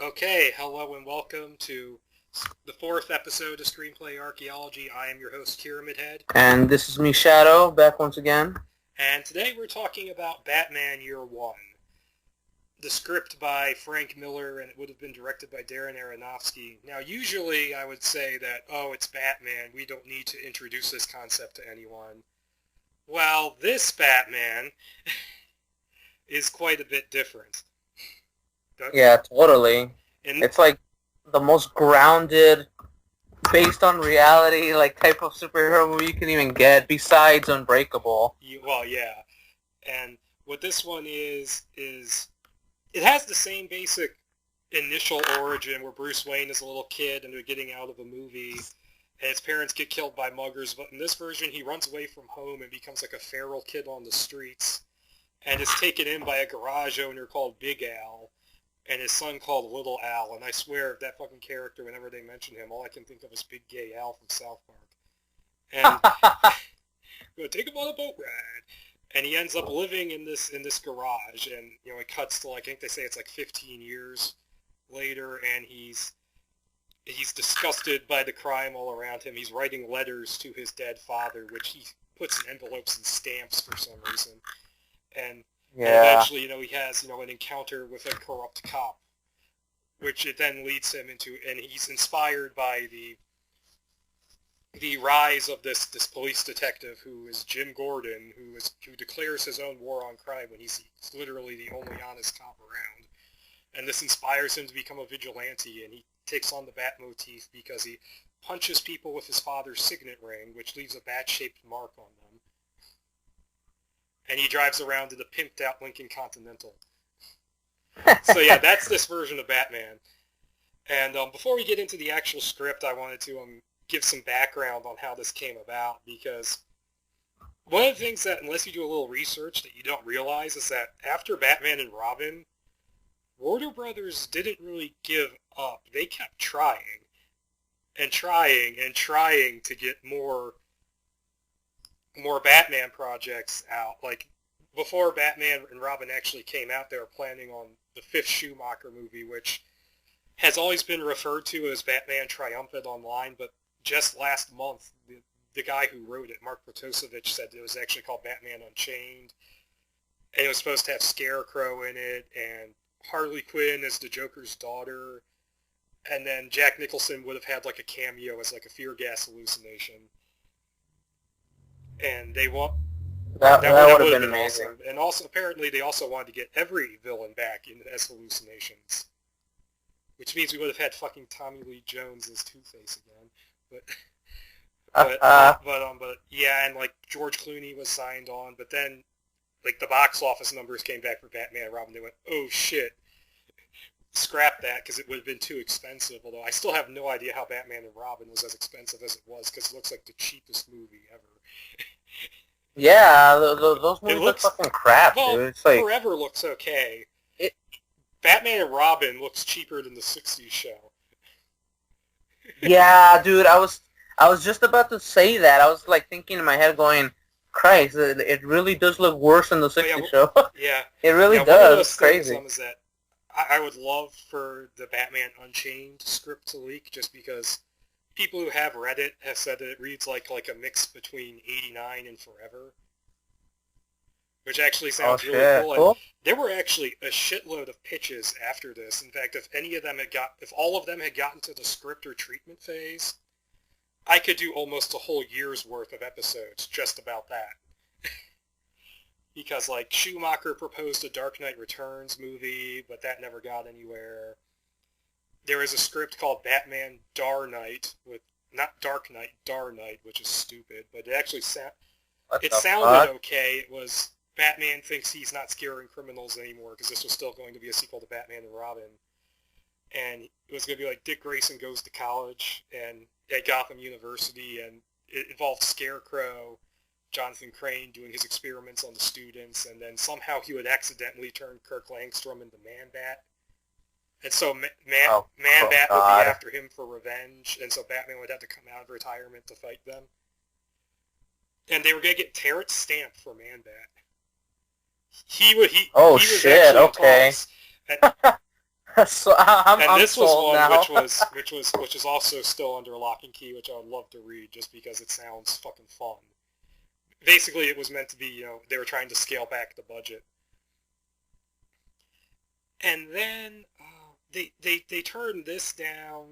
Okay, hello and welcome to the fourth episode of Screenplay Archaeology. I am your host, Pyramid Head. And this is me, Shadow, back once again. And today we're talking about Batman Year One. The script by Frank Miller, and it would have been directed by Darren Aronofsky. Now, usually I would say that, oh, it's Batman, we don't need to introduce this concept to anyone. Well, this Batman is quite a bit different. Yeah, totally. It's like the most grounded, based on reality, like type of superhero movie you can even get, besides Unbreakable. Well, yeah. And what this one is it has the same basic initial origin where Bruce Wayne is a little kid and they're getting out of a movie and his parents get killed by muggers, but in this version he runs away from home and becomes like a feral kid on the streets and is taken in by a garage owner called Big Al and his son called Little Al, and I swear that fucking character, whenever they mention him, all I can think of is Big Gay Al from South Park. And go take him on a boat ride. And he ends up living in this garage, and it cuts to, like, I think they say it's like 15 years later, and he's disgusted by the crime all around him. He's writing letters to his dead father, which he puts in envelopes and stamps for some reason. And eventually, he has, an encounter with a corrupt cop, which it then leads him into, and he's inspired by the rise of this police detective who is Jim Gordon, who declares his own war on crime when he's literally the only honest cop around. And this inspires him to become a vigilante, and he takes on the bat motif because he punches people with his father's signet ring, which leaves a bat-shaped mark on them. And he drives around in a pimped-out Lincoln Continental. So yeah, that's this version of Batman. And before we get into the actual script, I wanted to give some background on how this came about, because one of the things that, unless you do a little research, that you don't realize is that after Batman and Robin, Warner Brothers didn't really give up. They kept trying and trying and trying to get more Batman projects out. Like, before Batman and Robin actually came out, they were planning on the fifth Schumacher movie, which has always been referred to as Batman Triumphant online, but just last month, the guy who wrote it, Mark Protosevich, said it was actually called Batman Unchained, and it was supposed to have Scarecrow in it, and Harley Quinn as the Joker's daughter, and then Jack Nicholson would have had like a cameo as like a fear gas hallucination. And they want that would have been amazing. Awesome. And also, apparently, they also wanted to get every villain back in as hallucinations, which means we would have had fucking Tommy Lee Jones as Two-Face again. But yeah, and like George Clooney was signed on, but then like the box office numbers came back for Batman and Robin. They went, oh shit, scrap that because it would have been too expensive. Although I still have no idea how Batman and Robin was as expensive as it was, because it looks like the cheapest movie ever. Yeah, those movies look fucking crap, dude. It's like Forever looks okay. Batman and Robin looks cheaper than the '60s show. Yeah, dude, I was just about to say that. I was like thinking in my head, going, "Christ, it really does look worse than the '60s show." Yeah, it really does. One of those it's crazy. Things is that I would love for the Batman Unchained script to leak, just because people who have read it have said that it reads like a mix between '89 and Forever, which actually sounds really cool. And there were actually a shitload of pitches after this. In fact, if all of them had gotten to the script or treatment phase, I could do almost a whole year's worth of episodes just about that. Because, like, Schumacher proposed a Dark Knight Returns movie, but that never got anywhere. There was a script called Batman Dar Knight, not Dark Knight, Dar Knight, which is stupid, but it actually sounded okay. It was Batman thinks he's not scaring criminals anymore, because this was still going to be a sequel to Batman and Robin. And it was going to be like Dick Grayson goes to college and at Gotham University, and it involved Scarecrow, Jonathan Crane doing his experiments on the students, and then somehow he would accidentally turn Kirk Langstrom into Man-Bat. And so Man-Bat would be after him for revenge, and so Batman would have to come out of retirement to fight them. And they were going to get Terrence Stamp for Man-Bat. He was shit, okay. So I'm this was sold one now. which is also still under lock and key, which I would love to read just because it sounds fucking fun. Basically, it was meant to be, they were trying to scale back the budget. And then they turned this down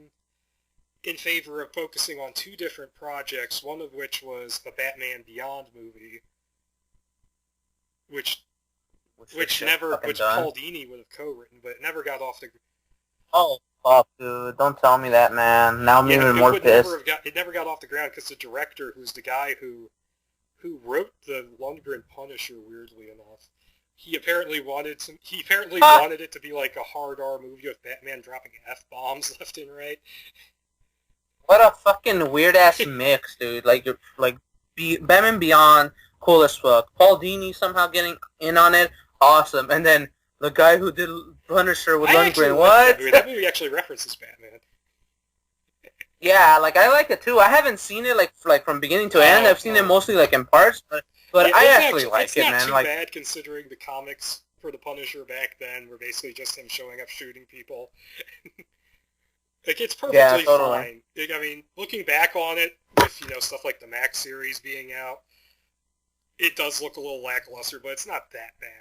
in favor of focusing on two different projects, one of which was a Batman Beyond movie, which Paul Dini would have co-written, but it never got off the... Oh, fuck, dude. Don't tell me that, man. Now I'm even more pissed. It never got off the ground because the director, who's the guy who wrote the Lundgren Punisher, weirdly enough, he apparently wanted it to be like a hard R movie with Batman dropping F-bombs left and right. What a fucking weird-ass mix, dude. Batman Beyond, cool as fuck. Paul Dini somehow getting in on it, awesome. And then the guy who did Punisher with Lundgren, what? That movie actually references Batman. Yeah, I like it too. I haven't seen it from beginning to end. I've seen it mostly in parts, but yeah, I actually like it, man. It's not too bad considering the comics for the Punisher back then were basically just him showing up shooting people. It's perfectly fine. I mean, looking back on it with stuff like the Max series being out, it does look a little lackluster, but it's not that bad.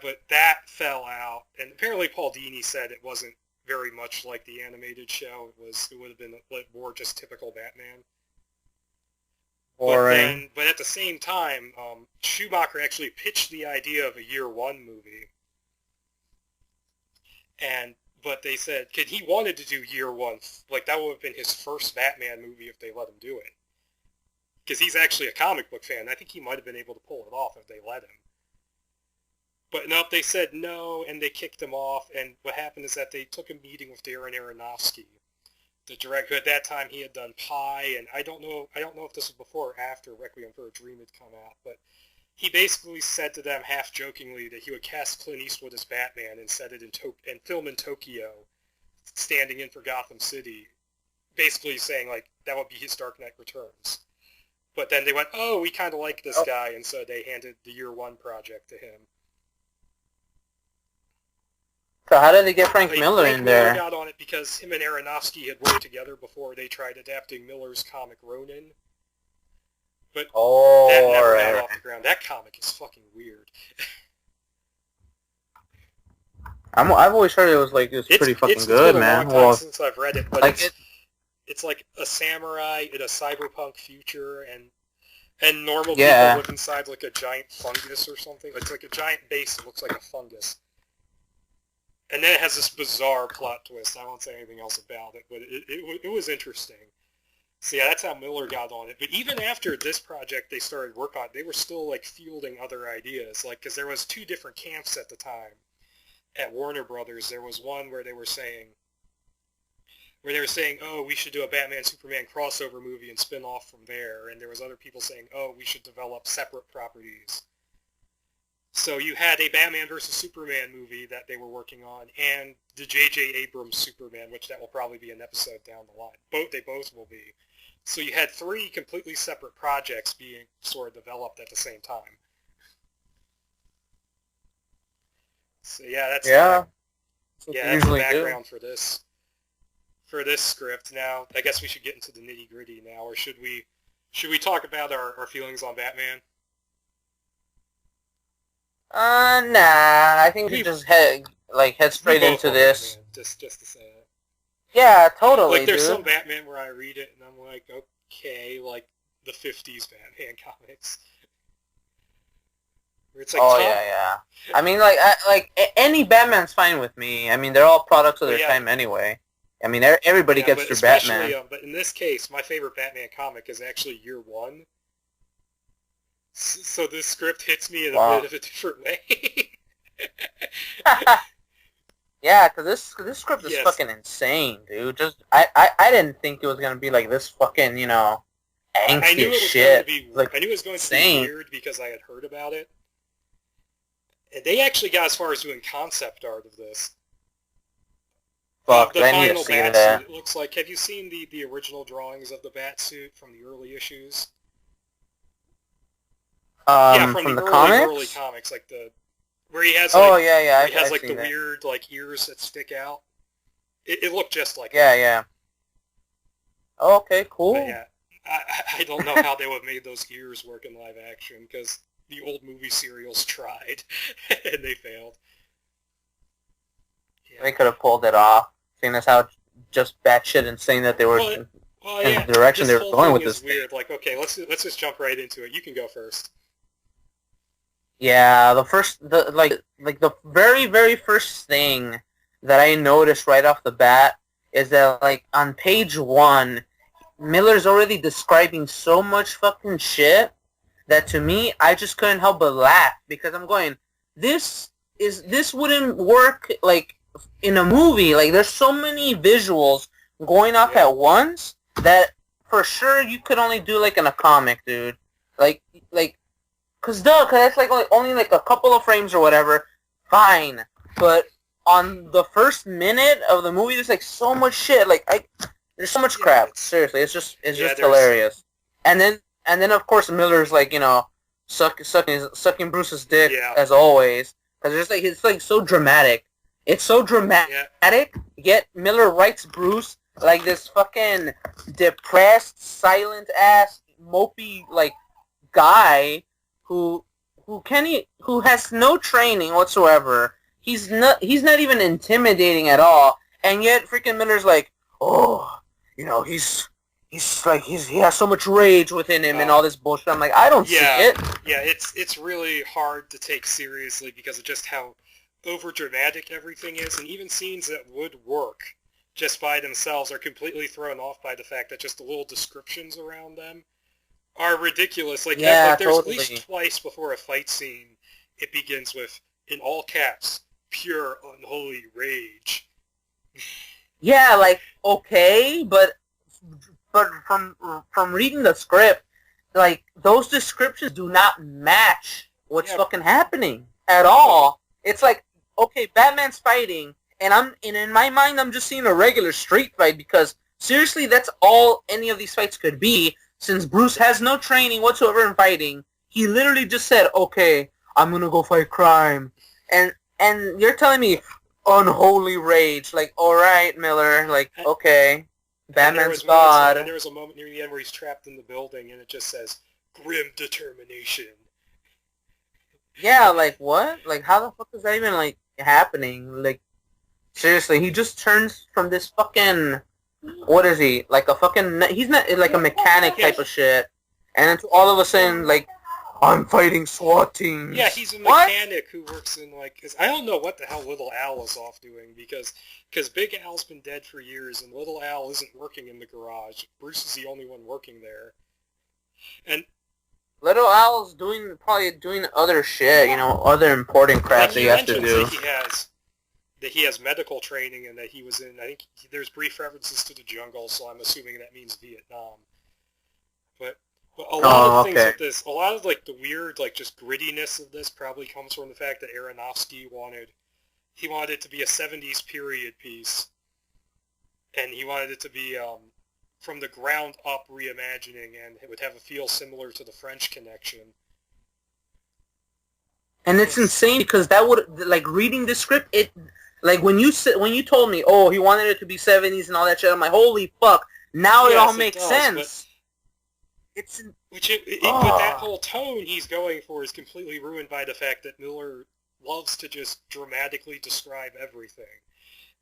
But that fell out, and apparently Paul Dini said it wasn't very much like the animated show. It would have been more just typical Batman. Boring. But at the same time, Schumacher actually pitched the idea of a Year One movie, but they said, he wanted to do Year One, that would have been his first Batman movie if they let him do it, because he's actually a comic book fan. I think he might have been able to pull it off if they let him. But no, they said no, and they kicked him off, and what happened is that they took a meeting with Darren Aronofsky, the director. At that time, he had done Pi, and I don't know if this was before or after Requiem for a Dream had come out, but he basically said to them, half-jokingly, that he would cast Clint Eastwood as Batman and set it and film in Tokyo, standing in for Gotham City, basically saying, that would be his Dark Knight Returns. But then they went, oh, we kind of like this guy, and so they handed the Year One project to him. So how did they get Frank Miller in there? Frank Miller got on it because him and Aronofsky had worked together before they tried adapting Miller's comic Ronin. But that never got off the ground. That comic is fucking weird. I've always heard it was pretty fucking good, man. It's been a long time since I've read it, but it's like a samurai in a cyberpunk future, and normal people live inside a giant fungus or something. It's like a giant base that looks like a fungus. And then it has this bizarre plot twist. I won't say anything else about it, but it was interesting. So yeah, that's how Miller got on it. But even after this project they started work on, they were still fielding other ideas. Because there was two different camps at the time at Warner Brothers. There was one where they were saying, oh, we should do a Batman-Superman crossover movie and spin off from there. And there was other people saying, oh, we should develop separate properties. So you had a Batman vs. Superman movie that they were working on, and the J.J. Abrams Superman, which that will probably be an episode down the line. They both will be. So you had three completely separate projects being sort of developed at the same time. So yeah, that's the background for this script. Now, I guess we should get into the nitty-gritty now, or should we talk about our feelings on Batman? Nah. I think we just head straight into this. Batman, just to say that. Yeah, totally. There's some Batman where I read it and I'm like, okay, the 50s Batman comics. Where it's yeah. I mean, any Batman's fine with me. I mean, they're all products of their time anyway. I mean, everybody gets their Batman. But in this case, my favorite Batman comic is actually Year One. So this script hits me in a bit of a different way. Yeah, because this script is fucking insane, dude. I didn't think it was gonna be this fucking angsty shit. I knew it was going to be weird because I had heard about it. And they actually got as far as doing concept art of this. Fuck, the I need to final see Batsuit, that. it looks like. Have you seen the original drawings of the Batsuit from the early issues? From the comics? early comics, where he has Oh like yeah, where he has I've like seen the that. weird like ears that stick out. It looked just like Yeah, that. yeah. Okay, But cool. yeah, I don't know how they would have made those ears work in live action because the old movie serials tried and they failed. They Yeah. could have pulled it off, seeing as how just batshit insane that they were Well, well, in yeah. the direction This they were whole going thing with is this thing. weird. Like, okay, let's just jump right into it. You can go first. Yeah, the very very first thing that I noticed right off the bat is that like on page one, Miller's already describing so much fucking shit that to me I just couldn't help but laugh because I'm going, this wouldn't work like in a movie. Like there's so many visuals going off Yeah. at once that for sure you could only do like in a comic, dude. Like like cause that's like only like a couple of frames or whatever. Fine, but on the first minute of the movie, there's like so much shit. There's so much Yeah, crap. Seriously, it's yeah, just there's hilarious. And then of course Miller's like sucking Bruce's dick yeah, as always because it's like so dramatic. It's so yeah, dramatic. Yet Miller writes Bruce like this fucking depressed, silent ass, mopey like guy who who has no training whatsoever. He's not even intimidating at all. And yet freaking Miller's like, oh, you know, he has so much rage within him and all this bullshit. I'm like, I don't see yeah, it. yeah. It's really hard to take seriously because of just how over dramatic everything is, and even scenes that would work just by themselves are completely thrown off by the fact that just the little descriptions around them are ridiculous. Like, Yeah, there's totally. at least twice before a fight scene, it begins with, in all caps, pure unholy rage. Yeah, like okay, but from reading the script, like those descriptions do not match what's Yeah. fucking happening at all. It's like okay, Batman's fighting, and in my mind I'm just seeing a regular street fight because seriously, that's all any of these fights could be. Since Bruce has no training whatsoever in fighting, he literally just said, "Okay, I'm gonna go fight crime," and you're telling me unholy rage. Like, all right, Miller. Like, okay, Batman's God. And there was a moment near the end where he's trapped in the building, and it just says, "Grim determination." Yeah, like what? Like, how the fuck is that even like happening? Like, seriously, he just turns from this fucking what is he? Like a fucking he's not like a mechanic type of shit, and then all of a sudden like I'm fighting SWAT teams. Yeah, he's a What? mechanic who works in like. I don't know what the hell Little Al is off doing because Big Al's been dead for years and Little Al isn't working in the garage. Bruce is the only one working there, and Little Al's probably doing other shit, you know, other important crap that he has to do. That he has medical training and that he was in. I think there's brief references to the jungle, so I'm assuming that means Vietnam. But a lot of things with this, a lot of like the weird like just grittiness of this probably comes from the fact that Aronofsky wanted it to be a 70s period piece, and he wanted it to be from the ground up reimagining, and it would have a feel similar to the French Connection. And it's insane because that would like reading the script. It like when you told me, oh, he wanted it to be 70s and all that shit. I'm like, holy fuck! Now it all makes sense. But that whole tone he's going for is completely ruined by the fact that Miller loves to just dramatically describe everything.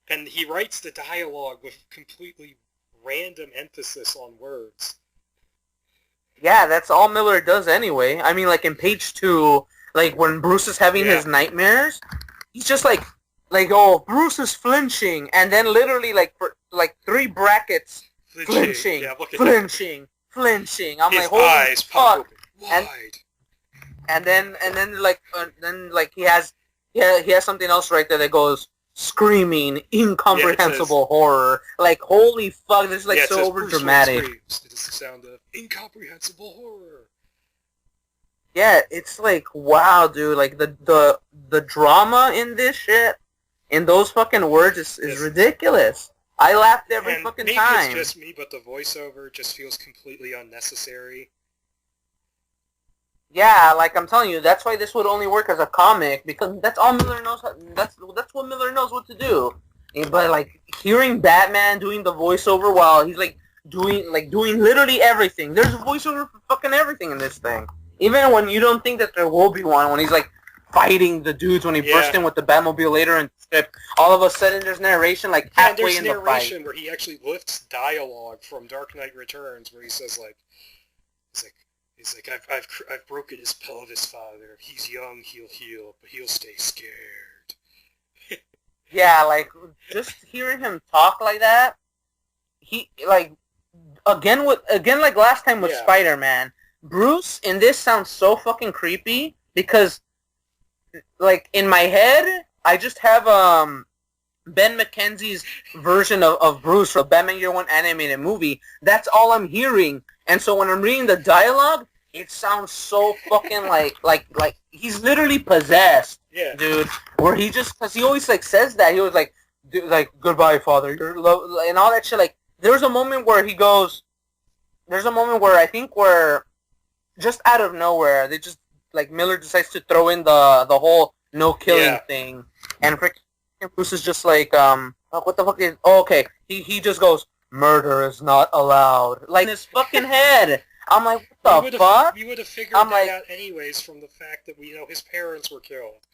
And he writes the dialogue with completely random emphasis on words. Yeah, that's all Miller does anyway. I mean, like in page 2, like when Bruce is having his nightmares, he's just like, oh, Bruce is flinching, and then literally like for like 3 brackets, flinching. I'm his like, holy eyes fuck! pop open wide. And then he has something else right there that goes screaming incomprehensible horror. Like holy fuck, this is like so over dramatic. It is the sound of incomprehensible horror. Yeah, it's like wow, dude. Like the drama in this shit, in those fucking words is ridiculous. I laughed every fucking time. Maybe it's just me, but the voiceover just feels completely unnecessary. Yeah, like I'm telling you, that's why this would only work as a comic because that's all Miller knows. That's what Miller knows what to do. But like hearing Batman doing the voiceover while he's doing literally everything. There's a voiceover for fucking everything in this thing. Even when you don't think that there will be one, when he's like fighting the dudes when he burst in with the Batmobile later in the script, all of a sudden there's narration like halfway in the fight. There's narration where he actually lifts dialogue from Dark Knight Returns where he says like, he's like I've broken his pelvis, father. He's young, he'll heal, but he'll stay scared. Yeah, like just hearing him talk like that, he like again like last time with Spider-Man. Bruce in this sounds so fucking creepy because like in my head I just have Ben McKenzie's version of Bruce from Batman Year One animated movie. That's all I'm hearing, and so when I'm reading the dialogue, it sounds so fucking like he's literally possessed. Yeah, dude. Where he just because he always like says that he was like goodbye father, and all that shit. Like there's a moment where he goes. There's a moment where I think where just out of nowhere they just like Miller decides to throw in the whole no killing thing, and freaking Bruce is just like what the fuck is okay. He just goes murder is not allowed like in his fucking head. I'm like what the fuck? We would have figured that out anyways from the fact that we know his parents were killed.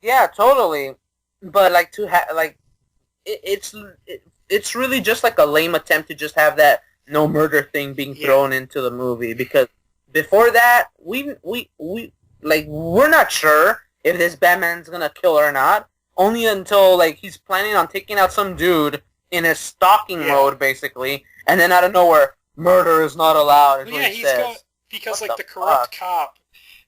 Yeah, totally. But like to have like it's really just like a lame attempt to just have that no murder thing being thrown into the movie because before that we like we're not sure if this Batman's gonna kill or not. Only until like he's planning on taking out some dude in a stalking mode basically, and then out of nowhere, murder is not allowed. Is what he says. Because what like the corrupt cop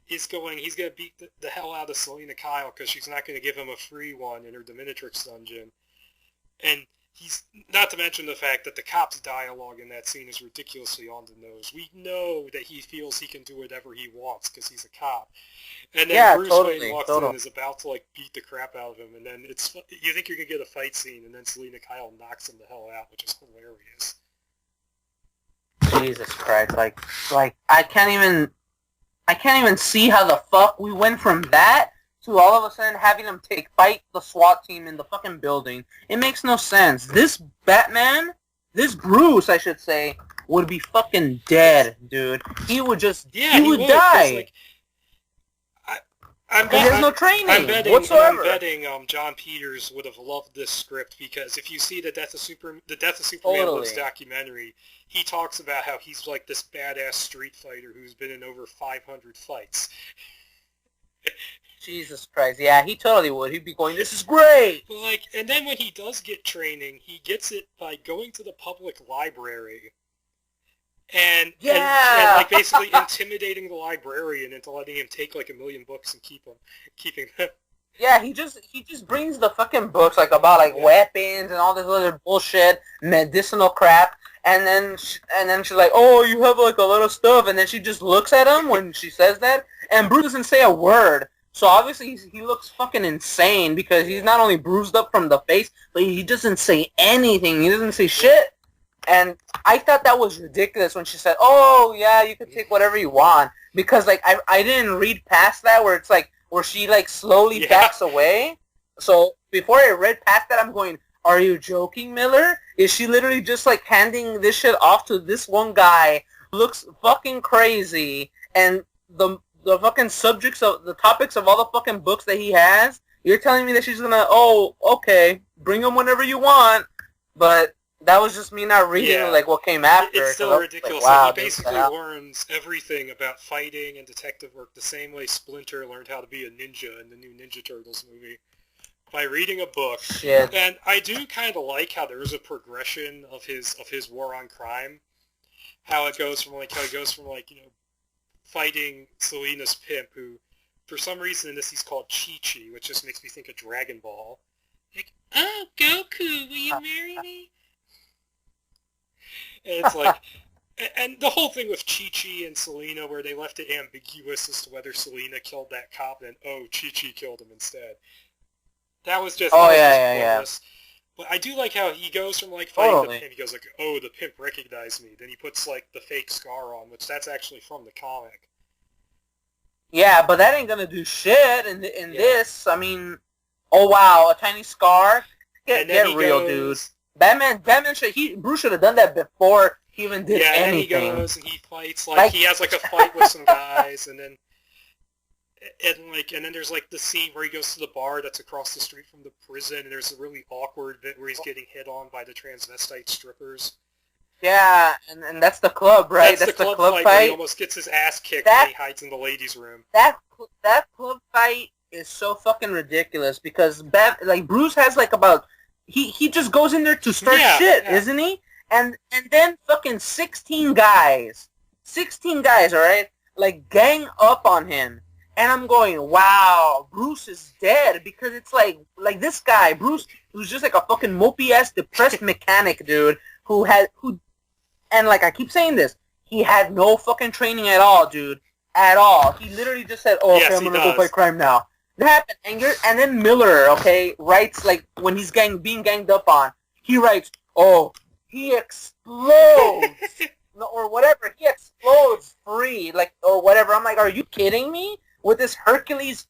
he's going to beat the hell out of Selina Kyle because she's not going to give him a free one in her Dominatrix dungeon. And he's, not to mention the fact that the cop's dialogue in that scene is ridiculously on the nose. We know that he feels he can do whatever he wants because he's a cop. And then Bruce Wayne walks in and is about to like beat the crap out of him. And then you think you're going to get a fight scene and then Selina Kyle knocks him the hell out, which is hilarious. Jesus Christ. Like I can't even see how the fuck we went from that to all of a sudden having them fight the SWAT team in the fucking building. It makes no sense. This Batman, this Bruce, I should say, would be fucking dead, dude. He would just, he would die. Like, there's no training whatsoever. I'm betting John Peters would have loved this script because if you see the Death of Superman Lives documentary, he talks about how he's like this badass street fighter who's been in over 500 fights. Jesus Christ, yeah, he totally would. He'd be going, this is great! Like, and then when he does get training, he gets it by going to the public library and like basically intimidating the librarian into letting him take like 1 million books and keeping them. Yeah, he just brings the fucking books like about like weapons and all this other bullshit, medicinal crap, and then she's like, oh, you have like a lot of stuff, and then she just looks at him when she says that, and Bruce doesn't say a word. So obviously he looks fucking insane because he's not only bruised up from the face, but he doesn't say anything. He doesn't say shit. And I thought that was ridiculous when she said, oh, yeah, you can take whatever you want. Because, like, I didn't read past that where it's like, where she, like, slowly backs away. So before I read past that, I'm going, are you joking, Miller? Is she literally just, like, handing this shit off to this one guy who looks fucking crazy? And the fucking the topics of all the fucking books that he has, you're telling me that she's gonna, oh, okay, bring them whenever you want. But that was just me not reading like what came after. It's still ridiculous. Like, wow, he basically learns everything about fighting and detective work the same way Splinter learned how to be a ninja in the new Ninja Turtles movie. By reading a book. Shit. And I do kind of like how there is a progression of his war on crime. How he goes from fighting Selina's pimp, who, for some reason in this he's called Chi-Chi, which just makes me think of Dragon Ball. Like, oh, Goku, will you marry me? And it's like, and the whole thing with Chi-Chi and Selina, where they left it ambiguous as to whether Selina killed that cop and, oh, Chi-Chi killed him instead. That was just, pointless. But I do like how he goes from like fighting the Totally. pimp, he goes like, oh, the pimp recognized me. Then he puts like the fake scar on, which that's actually from the comic. Yeah, but that ain't gonna do shit in Yeah. this. I mean, oh wow, a tiny scar. And then Get he real, dude. goes, Batman Bruce should have done that before he even did yeah, and then he anything. goes and he fights like he has like a fight with some guys, and then there's like the scene where he goes to the bar that's across the street from the prison, and there's a really awkward bit where he's getting hit on by the transvestite strippers. Yeah, and that's the club, right? That's the club fight where he almost gets his ass kicked and he hides in the ladies' room. That club fight is so fucking ridiculous because Bruce has like about he just goes in there to start shit, isn't he? And then fucking 16 guys, all right, like gang up on him. And I'm going, wow, Bruce is dead, because it's like this guy, Bruce, who's just like a fucking mopey-ass depressed mechanic, dude, and like I keep saying this, he had no fucking training at all, dude, at all. He literally just said, oh, okay, I'm gonna go fight crime now. That happened, and then Miller, okay, writes, like, when he's being ganged up on, he writes, oh, he explodes, or whatever, he explodes free, like, or whatever. I'm like, are you kidding me? With this Hercules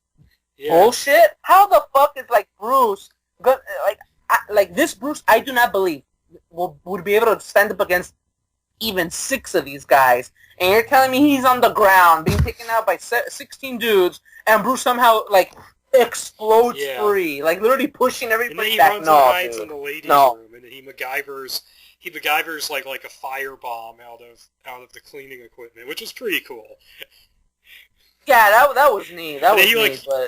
bullshit? How the fuck is, like, Bruce, like this Bruce, I do not believe, would be able to stand up against even 6 of these guys. And you're telling me he's on the ground, being taken out by 16 dudes, and Bruce somehow, like, explodes free, like, literally pushing everybody back. And then he runs and hides in the ladies' room, and then he MacGyver's like a firebomb out of the cleaning equipment, which is pretty cool. Yeah, that was neat.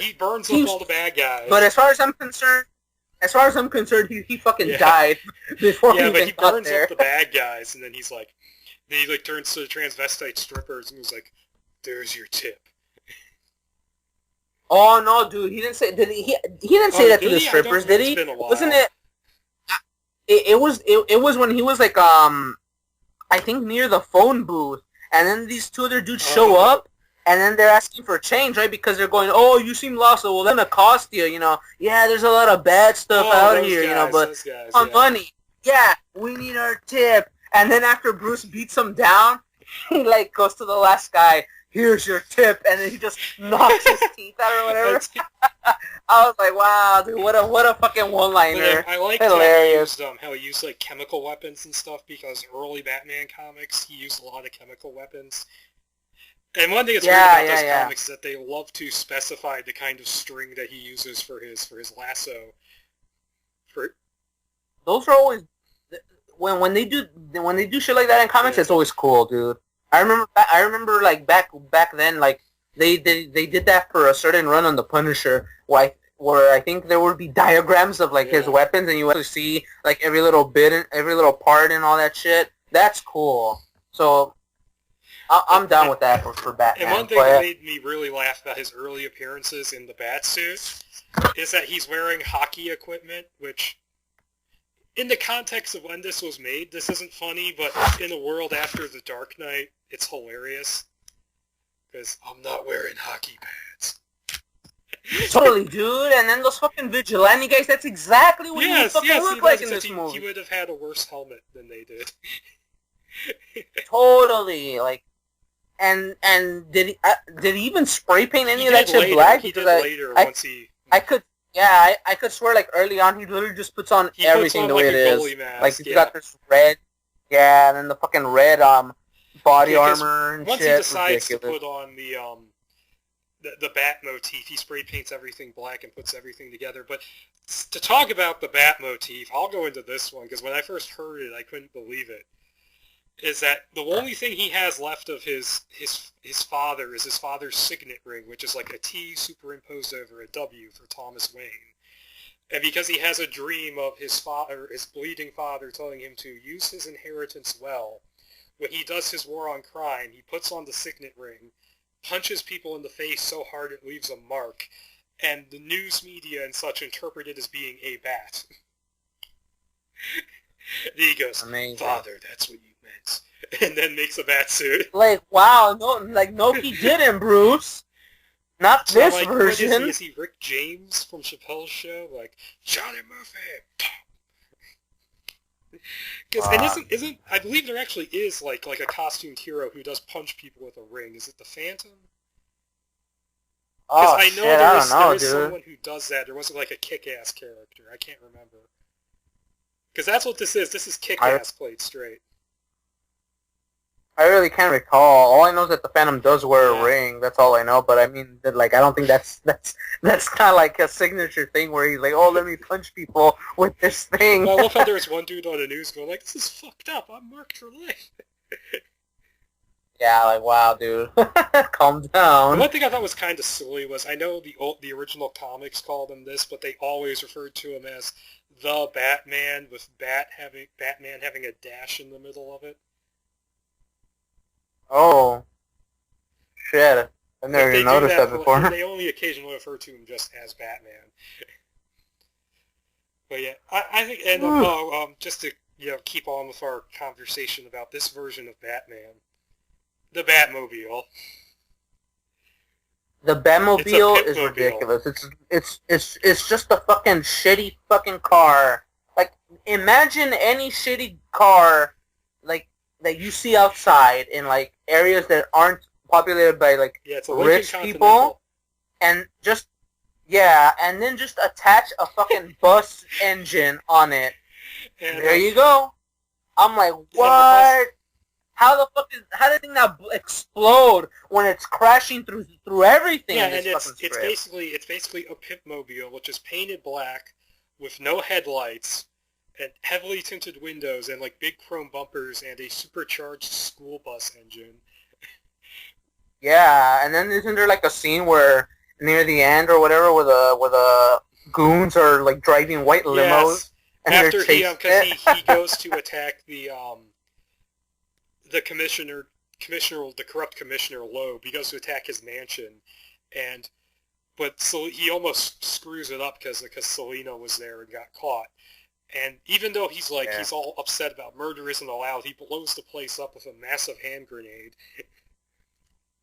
He burns up all the bad guys. But as far as I'm concerned, he fucking died before he even got there. Yeah, but he burns up the bad guys, and then he turns to the transvestite strippers, and he's like, "There's your tip." Oh no, dude! He didn't say. Did he? He didn't say that to the strippers, did he? Wasn't it? It was when he was like I think near the phone booth, and then these 2 other dudes show up. And then they're asking for change, right? Because they're going, oh, you seem lost, so well, then it cost you, you know. Yeah, there's a lot of bad stuff out here, you know, but on money. Yeah, we need our tip. And then after Bruce beats him down, he, like, goes to the last guy, here's your tip, and then he just knocks his teeth out or whatever. I was like, wow, dude, what a fucking one-liner. I like hilarious. How he used, like, chemical weapons and stuff, because early Batman comics, he used a lot of chemical weapons. And one thing that's weird about those comics is that they love to specify the kind of string that he uses for his lasso. Those are always when they do shit like that in comics. It's always cool, dude. I remember like back then, like they did that for a certain run on the Punisher, where I think there would be diagrams of like his weapons, and you actually see like every little bit and every little part and all that shit. That's cool. So. I'm down with that for Batman. And one thing that made me really laugh about his early appearances in the Batsuit is that he's wearing hockey equipment, which, in the context of when this was made, this isn't funny, but in the world after The Dark Knight, it's hilarious. Because I'm not wearing hockey pads. Totally, dude. And then those fucking vigilante guys, that's exactly what he fucking look like in this movie. He would have had a worse helmet than they did. Totally, like... And did he even spray paint any of that shit black? He did later once he... I could swear like early on he literally just puts on everything the way it is. Like he's got this red, and then the fucking red body armor and once shit. Once he decides to put on the bat motif, he spray paints everything black and puts everything together. But to talk about the bat motif, I'll go into this one because when I first heard it, I couldn't believe it. Is that the only thing he has left of his father is his father's signet ring, which is like a T superimposed over a W for Thomas Wayne. And because he has a dream of his bleeding father telling him to use his inheritance well, when he does his war on crime, he puts on the signet ring, punches people in the face so hard it leaves a mark, and the news media and such interpret it as being a bat. And he goes, amazing. Father, that's what you meant. And then makes a bat suit. Like, wow, no, he didn't, Bruce. Not so this version. Is he Rick James from Chappelle's Show? Like, Johnny Murphy. And isn't I believe there actually is like a costumed hero who does punch people with a ring. Is it the Phantom? Because Oh I shit, know I don't know, there is dude. someone who does that. There wasn't like a Kick-Ass character. I can't remember. Because that's what this is. This is Kick-Ass played straight. I really can't recall. All I know is that the Phantom does wear Yeah. a ring. That's all I know. But I mean, like, I don't think that's not like a signature thing where he's like, oh, let me punch people with this thing. Well, I love how there was one dude on the news going like, this is fucked up. I'm marked for life. Yeah, like, wow, dude. Calm The down. one thing I thought was kind of silly was I know the original comics called him this, but they always referred to him as the Batman with Batman having a dash in the middle of it. Oh, shit. I've never They even do noticed that before. They only occasionally refer to him just as Batman. But yeah, I think, and just to keep on with our conversation about this version of Batman, the Batmobile. The Batmobile is Pitmobile. ridiculous. It's just a fucking shitty fucking car. Like, imagine any shitty car like that you see outside in like areas that aren't populated by like Yeah, it's a rich Lincoln people, and and then just attach a fucking bus engine on it. And, there you go. I'm like, what? How did the thing not explode when it's crashing through everything? Yeah, in this and fucking it's basically a Pitmobile which is painted black with no headlights and heavily tinted windows and like big chrome bumpers and a supercharged school bus engine. Yeah, and then isn't there like a scene where near the end or whatever, where the goons are like driving white limos, Yes. and After they're chasing he goes to attack the the corrupt commissioner Loeb. He goes to attack his mansion, but so he almost screws it up because Selena was there and got caught. And even though he's all upset about murder isn't allowed, he blows the place up with a massive hand grenade.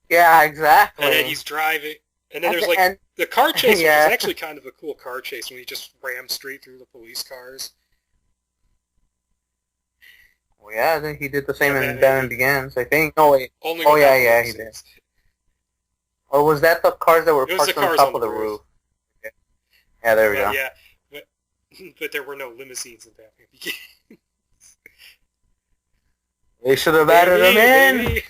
Yeah, exactly. And then he's driving, and then there's the car chase, Yeah. which is actually kind of a cool car chase when he just rams straight through the police cars. Well, yeah, I think he did the same in Batman Batman Begins. I think. No wait. Only Oh without yeah, the he did. Or was that the cars that were It was parked the on cars top on of the the roof. roof? Yeah, there we go. Yeah, but there were no limousines in Batman Begins. They should have added them in. Baby.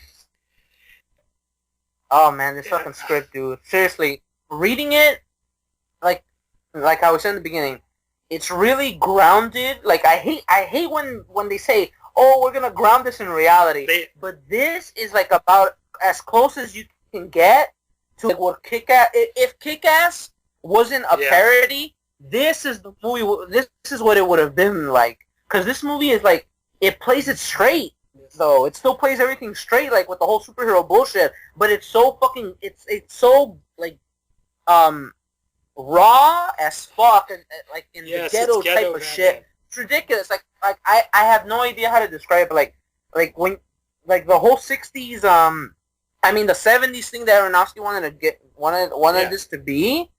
Oh man, this fucking script, dude. Seriously, reading it, like I was saying in the beginning, it's really grounded. Like I hate when they say, "Oh, we're gonna ground this in reality," but this is like about as close as you can get to like what Kick-Ass. If Kick-Ass wasn't a parody, this is the movie. This is what it would have been like. Because this movie is like it plays it straight. Though it still plays everything straight, like with the whole superhero bullshit, but it's so fucking it's so like raw as fuck, and like in the ghetto type of shit. It's ridiculous. Like I have no idea how to describe it. Like when like the whole '60s I mean the '70s thing that Aronofsky wanted this to be.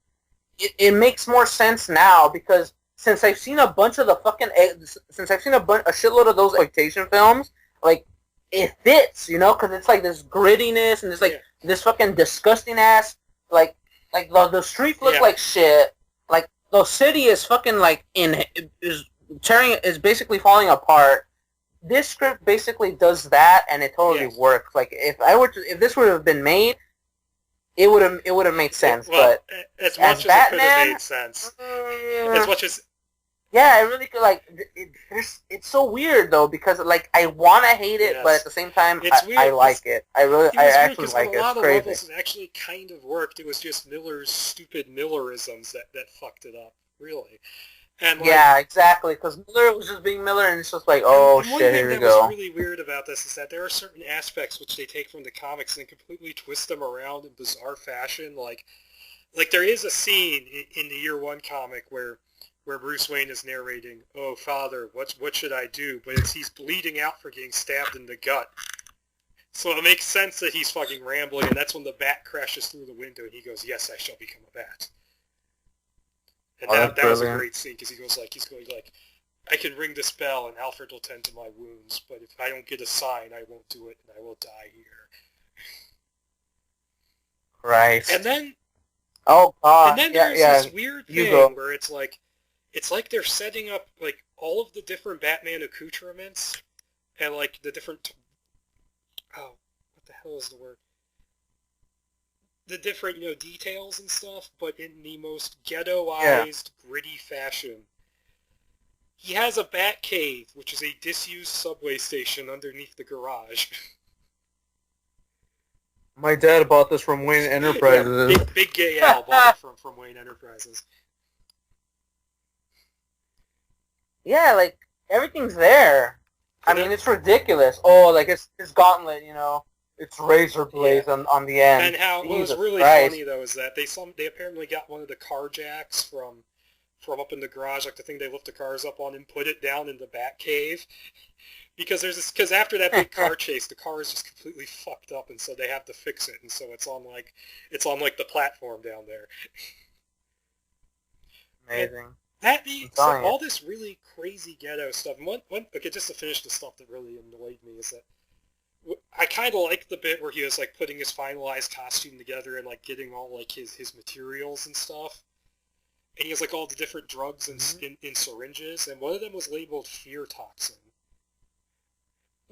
It makes more sense now because since I've seen a bunch of the fucking a shitload of those exploitation films. Like, it fits, because it's like this grittiness and it's like this fucking disgusting ass, like the streets look like shit, like the city is fucking like is basically falling apart. This script basically does that, and it totally works. Like if this would have been made, it would have made sense. But as much as Batman, it could have made sense, as much as. Yeah, I really feel like it's so weird though because like I want to hate it, but at the same time I like it. I actually like it. A lot of levels it actually kind of worked. It was just Miller's stupid Millerisms that fucked it up, really. And yeah, exactly. Because Miller was just being Miller, and it's just like, oh shit, here we go. One thing that was really weird about this is that there are certain aspects which they take from the comics and completely twist them around in bizarre fashion. Like there is a scene in the Year One comic where Bruce Wayne is narrating, "Oh, Father, what should I do?" But he's bleeding out for getting stabbed in the gut. So it makes sense that he's fucking rambling, and that's when the bat crashes through the window, and he goes, "Yes, I shall become a bat." And that was a great scene because he's going like, I can ring this bell and Alfred will tend to my wounds, but if I don't get a sign, I won't do it and I will die here. Christ. And then, oh God, and then there's this weird thing where it's like they're setting up like all of the different Batman accoutrements and like the different, oh, what the hell is the word? The different, details and stuff, but in the most ghettoized, gritty fashion. He has a Batcave, which is a disused subway station underneath the garage. My dad bought this from Wayne Enterprises. Yeah, big gay Al bought it from Wayne Enterprises. Yeah, like, everything's there. I mean, it's ridiculous. Oh, like, his gauntlet, it's razor blades on the end. And how what was really funny though is that they apparently got one of the car jacks from up in the garage, like the thing they lift the cars up on, and put it down in the Batcave. Because after that big car chase, the car is just completely fucked up, and so they have to fix it, and so it's on the platform down there. Amazing. All this really crazy ghetto stuff. Okay, just to finish the stuff that really annoyed me is that I kind of like the bit where he was like putting his finalized costume together and like getting all like his materials and stuff. And he has like all the different drugs in syringes, and one of them was labeled fear toxin.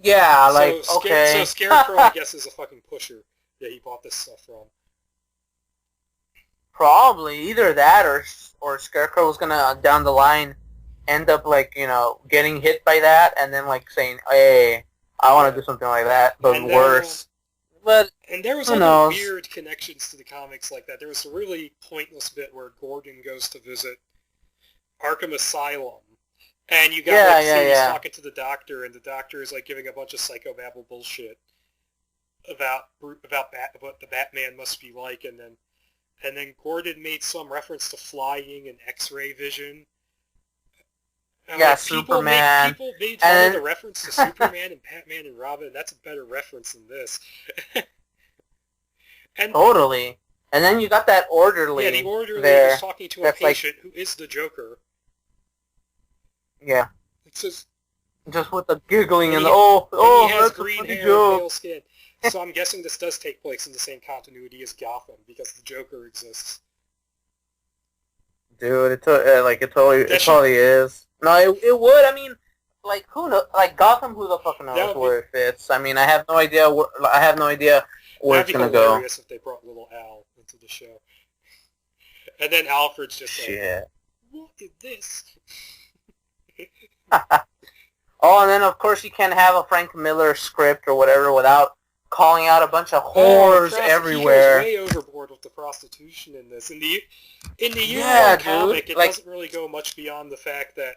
Yeah, So Scarecrow, I guess, is a fucking pusher that he bought this stuff from. Probably either that or Scarecrow was gonna down the line end up like getting hit by that and then like saying, "Hey, I want to do something like that, but worse." And there was other weird connections to the comics like that. There was a really pointless bit where Gordon goes to visit Arkham Asylum, and you got scenes talking to the doctor, and the doctor is like giving a bunch of psychobabble bullshit about what the Batman must be like, and then Gordon made some reference to flying and X-ray vision. And Superman. People made fun of the reference to Superman and Batman and Robin. That's a better reference than this. Totally. And then you got that orderly. Yeah, the orderly is talking to a patient who is the Joker. Yeah. It's just with the giggling and he has green hair and pale skin. So I'm guessing this does take place in the same continuity as Gotham because the Joker exists. Dude, it totally is. No, it would. I mean, like who knows? Like Gotham, who the fuck knows where it fits? I mean, I have no idea where it's gonna go. That'd be hilarious if they brought little Al into the show, and then Alfred's just like, "What is this?" Oh, and then of course you can't have a Frank Miller script or whatever without calling out a bunch of whores everywhere. He goes way overboard with the prostitution in this. In the year-long comic, it doesn't really go much beyond the fact that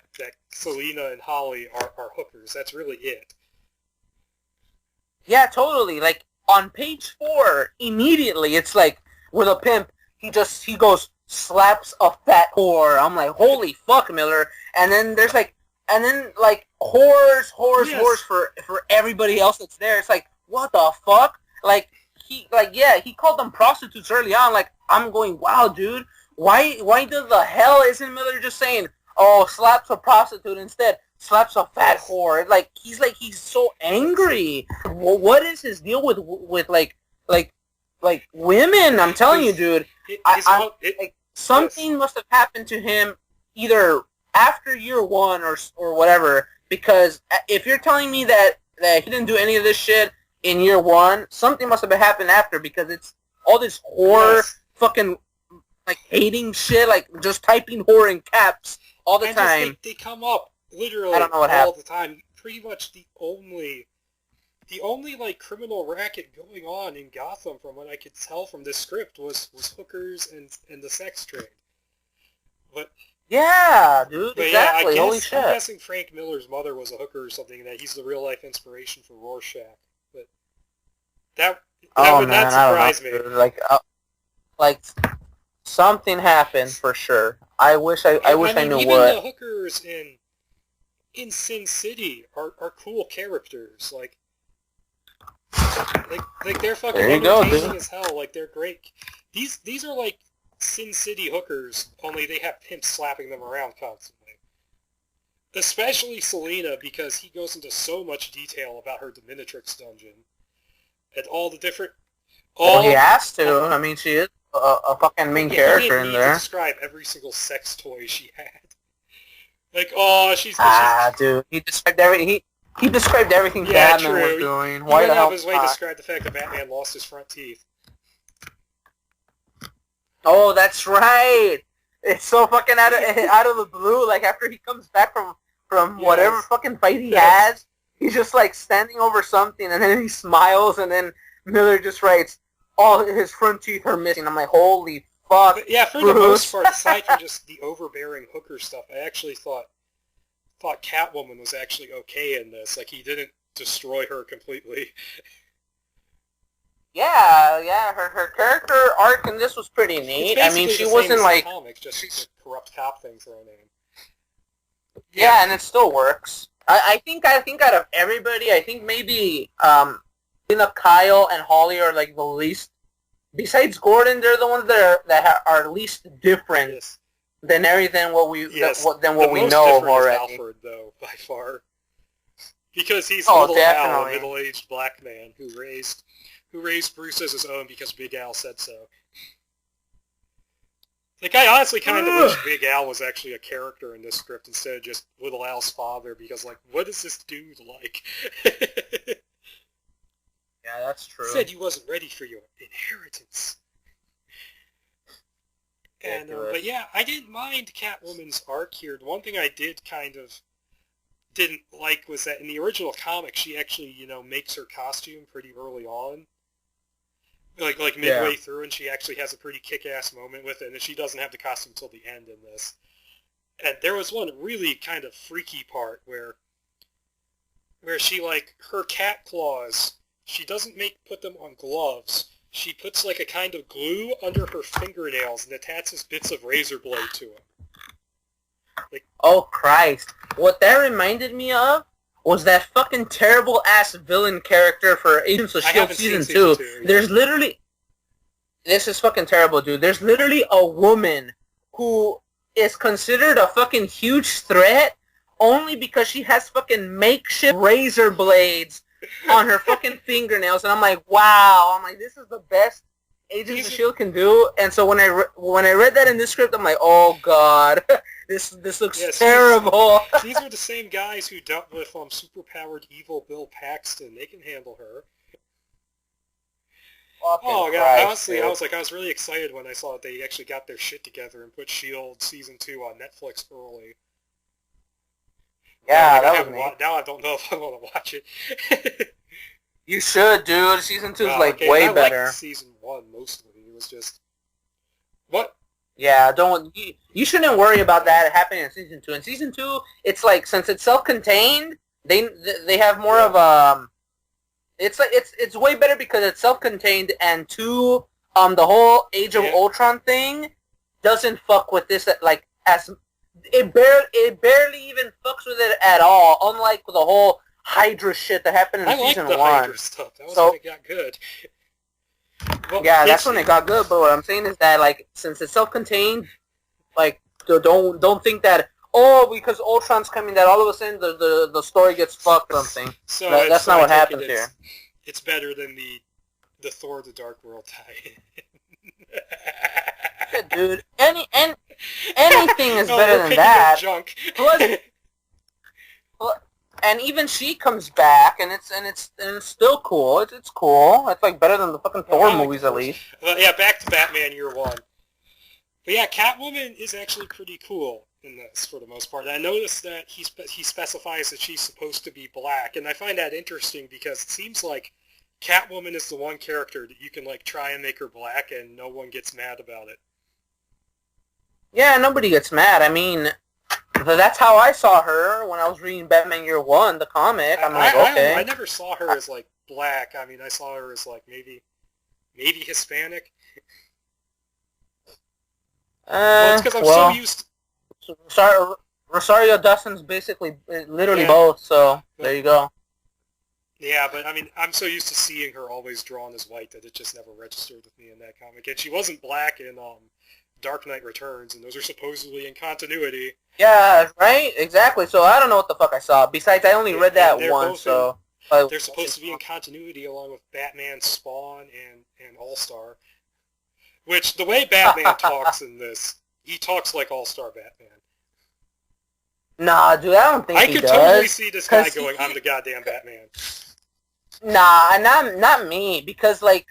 Selina and Holly are hookers. That's really it. Yeah, totally. Like on page 4, immediately it's like with a pimp, he goes slaps a fat whore. I'm like, holy fuck, Miller. And then there's like whores for everybody else that's there. It's like, what the fuck? Like he called them prostitutes early on. Like I'm going, wow, dude. Why the hell isn't Miller just saying, oh, slaps a prostitute instead? Slaps a fat whore. He's so angry. What is his deal with women? I'm telling you, dude. Something must have happened to him either after year 1 or whatever. Because if you're telling me that he didn't do any of this shit in year 1, something must have happened after, because it's all this whore fucking like hating shit, like just typing whore in caps all the time. They come up literally I don't know what all the time. Pretty much the only like criminal racket going on in Gotham, from what I could tell from this script, was hookers and the sex trade. But yeah, dude, exactly. Yeah, Holy shit. I'm guessing Frank Miller's mother was a hooker or something, and that he's the real life inspiration for Rorschach. But that would not surprise me. Like something happened for sure. I wish I knew what. Even the hookers in Sin City are cool characters. Like they're fucking entertaining as hell. Like they're great. These are like Sin City hookers, only they have pimps slapping them around constantly. especially Selena, because he goes into so much detail about her dominatrix dungeon and all the different. Well, he has to. I mean, she is a fucking main character he didn't in need there. to describe every single sex toy she had. Like, oh, she's dude, he described he described everything Batman was doing. Why the hell? He went out of his his way to describe the fact that Batman lost his front teeth. Oh, that's right. It's so fucking out of the blue. Like after he comes back from whatever fucking fight he has, he's just like standing over something, and then he smiles, and then Miller just writes, "All his front teeth are missing." I'm like, holy fuck. But yeah, for the most part, aside from just the overbearing hooker stuff, I actually thought Catwoman was actually okay in this. Like, he didn't destroy her completely. Yeah, her character arc in this was pretty neat. I mean, she wasn't like comics, just a corrupt cop thing for a name. Yeah, and it still works. I think out of everybody, I think maybe Kyle and Holly are like the least. Besides Gordon, they're the ones that are least different than everything what we know already. Alfred, though, by far, because he's a little Al, a middle-aged black man who raised Bruce as his own because Big Al said so. Like, I honestly kind of wish Big Al was actually a character in this script instead of just Little Al's father, because, like, what is this dude like? Yeah, that's true. Said you wasn't ready for your inheritance. And but yeah, I didn't mind Catwoman's arc here. The one thing I didn't like was that in the original comic, she actually, makes her costume pretty early on. Like midway through, and she actually has a pretty kick-ass moment with it, and she doesn't have the costume until the end in this. And there was one really kind of freaky part where she, like, her cat claws, she doesn't put them on gloves. She puts, like, a kind of glue under her fingernails and attaches bits of razor blade to them. Like, oh, Christ. What that reminded me of was that fucking terrible-ass villain character for Agents of S.H.I.E.L.D. Season 2. There's literally... This is fucking terrible, dude. There's literally a woman who is considered a fucking huge threat only because she has fucking makeshift razor blades on her fucking fingernails, and I'm like, wow. I'm like, this is the best Agents of S.H.I.E.L.D. can do. And so when I read that in this script, I'm like, oh god, this looks terrible. These are the same guys who dealt with superpowered evil Bill Paxton. They can handle her. Oh god, honestly, I was really excited when I saw that they actually got their shit together and put S.H.I.E.L.D. Season 2 on Netflix early. Yeah, that was neat. Now I don't know if I want to watch it. You should, dude. Season 2 is way better. I liked Season 1 mostly. It was just... What? Yeah, you shouldn't worry about that happening in Season 2. In Season 2, it's like, since it's self-contained, they have more of it's way better because it's self-contained, and two, the whole Age of Ultron thing doesn't fuck with this, like, as... It barely even fucks with it at all, unlike the whole Hydra shit that happened in Season 1. I like the Hydra stuff. That was when it got good. Well, yeah, that's when it got good, but what I'm saying is that, like, since it's self-contained, like, don't think that, because Ultron's coming, that all of a sudden the story gets fucked or something. So that's not what happens here. It's better than the Thor the Dark World tie-in. Dude, anything is better than that. Junk. And even she comes back, and it's still cool. It's cool. It's like better than the fucking Thor movies, at least. Yeah, back to Batman Year One. But yeah, Catwoman is actually pretty cool in this for the most part. I noticed that he specifies that she's supposed to be black, and I find that interesting because it seems like Catwoman is the one character that you can, like, try and make her black, and no one gets mad about it. Yeah, nobody gets mad. I mean, that's how I saw her when I was reading Batman Year One, the comic. I'm like, okay. I never saw her as, like, black. I mean, I saw her as, like, maybe Hispanic. Well, it's because I'm so used to... Rosario Dawson's basically, literally both, so there you go. Yeah, but, I mean, I'm so used to seeing her always drawn as white that it just never registered with me in that comic. And she wasn't black in Dark Knight Returns, and those are supposedly in continuity. Yeah, right? Exactly. So I don't know what the fuck I saw. Besides, I only read that once, so... They're supposed to be in continuity along with Batman, Spawn, and All-Star. Which, the way Batman talks in this, he talks like All-Star Batman. Nah, dude, I don't think he does. I could totally see this guy going, I'm the goddamn Batman. Nah, not me, because, like,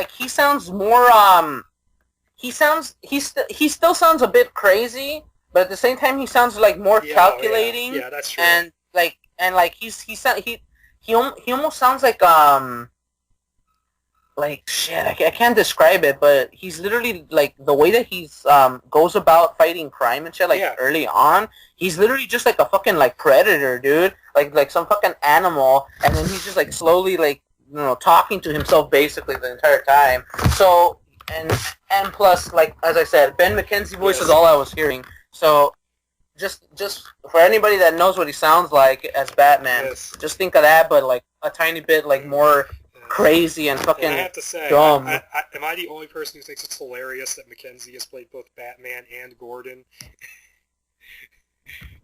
he sounds more, he still sounds a bit crazy, but at the same time, he sounds, like, more calculating. Yeah, that's true. And, he almost sounds like shit, I can't describe it, but he's literally, like, the way that he's, goes about fighting crime and shit, like, early on, he's literally just, like, a fucking, like, predator, dude, like, some fucking animal, and then he's just, like, slowly, like, you know, talking to himself, basically, the entire time, so, and plus, like, as I said, Ben McKenzie voice is all I was hearing, so, just for anybody that knows what he sounds like as Batman, just think of that, but, like, a tiny bit, like, more crazy and fucking dumb. I have to say, am I the only person who thinks it's hilarious that Mackenzie has played both Batman and Gordon?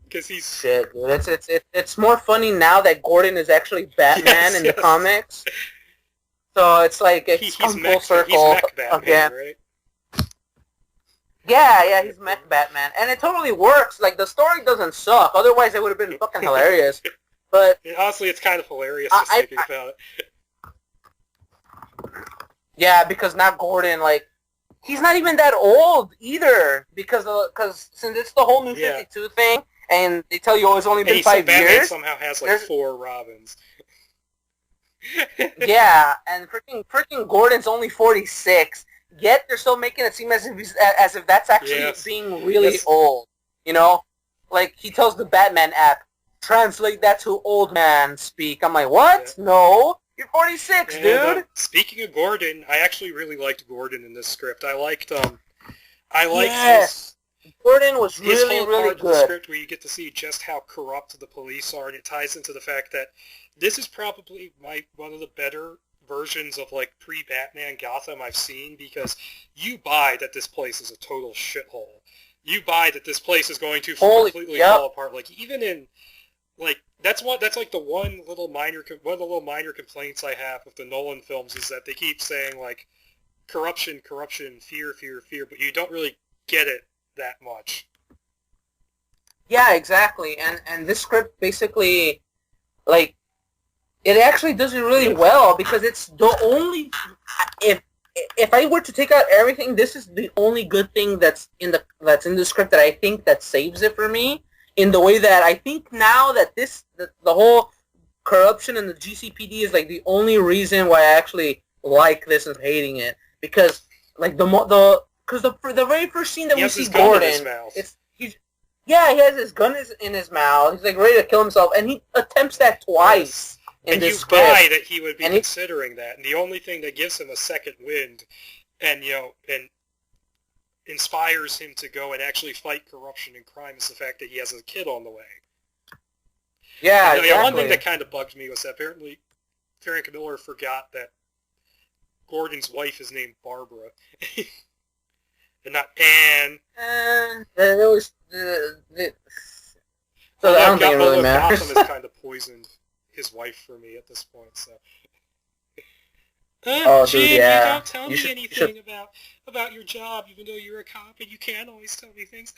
Because he's... Shit, dude. It's more funny now that Gordon is actually Batman in the comics. So it's like, it's come full circle again. Right? Yeah, he's Mech Batman. And it totally works. Like, the story doesn't suck. Otherwise, it would have been fucking hilarious. But... honestly, it's kind of hilarious just thinking about it. Yeah, because now Gordon, like, he's not even that old either, because since it's the whole New 52 thing, and they tell you it's only been 5 years. Batman somehow has, like, 4 Robins. Yeah, and freaking Gordon's only 46, yet they're still making it seem as if that's actually being really old, you know? Like, he tells the Batman app, translate that to old man speak. I'm like, what? Yeah. No. You're 46, dude! Speaking of Gordon, I actually really liked Gordon in this script. I liked this. Gordon was really part good. Of the script where you get to see just how corrupt the police are, and it ties into the fact that this is probably one of the better versions of, like, pre-Batman Gotham I've seen, because you buy that this place is a total shithole. You buy that this place is going to completely fall apart. Like, even in... Like, that's like the one of the little minor complaints I have with the Nolan films is that they keep saying, like, corruption, fear, but you don't really get it that much. Yeah, exactly. And this script basically, like, it actually does it really well, because it's the only... If I were to take out everything, this is the only good thing that's in the script that I think that saves it for me. In the way that I think now that the whole corruption in the GCPD is, like, the only reason why I actually like this and hating it, because, like, the very first scene that we see Gordon, he has his gun in his mouth. He's, like, ready to kill himself, and he attempts that twice in this script. And you buy that he would be considering that, and the only thing that gives him a second wind, and, you know, and inspires him to go and actually fight corruption and crime is the fact that he has a kid on the way. Yeah, exactly. The one thing that kind of bugged me was that apparently Frank Miller forgot that Gordon's wife is named Barbara. And not Anne. It was... So I don't think it really matters. Gotham has kind of poisoned his wife for me at this point, so... dude, yeah. You don't tell me anything about your job, even though you're a cop, and you can't always tell me things.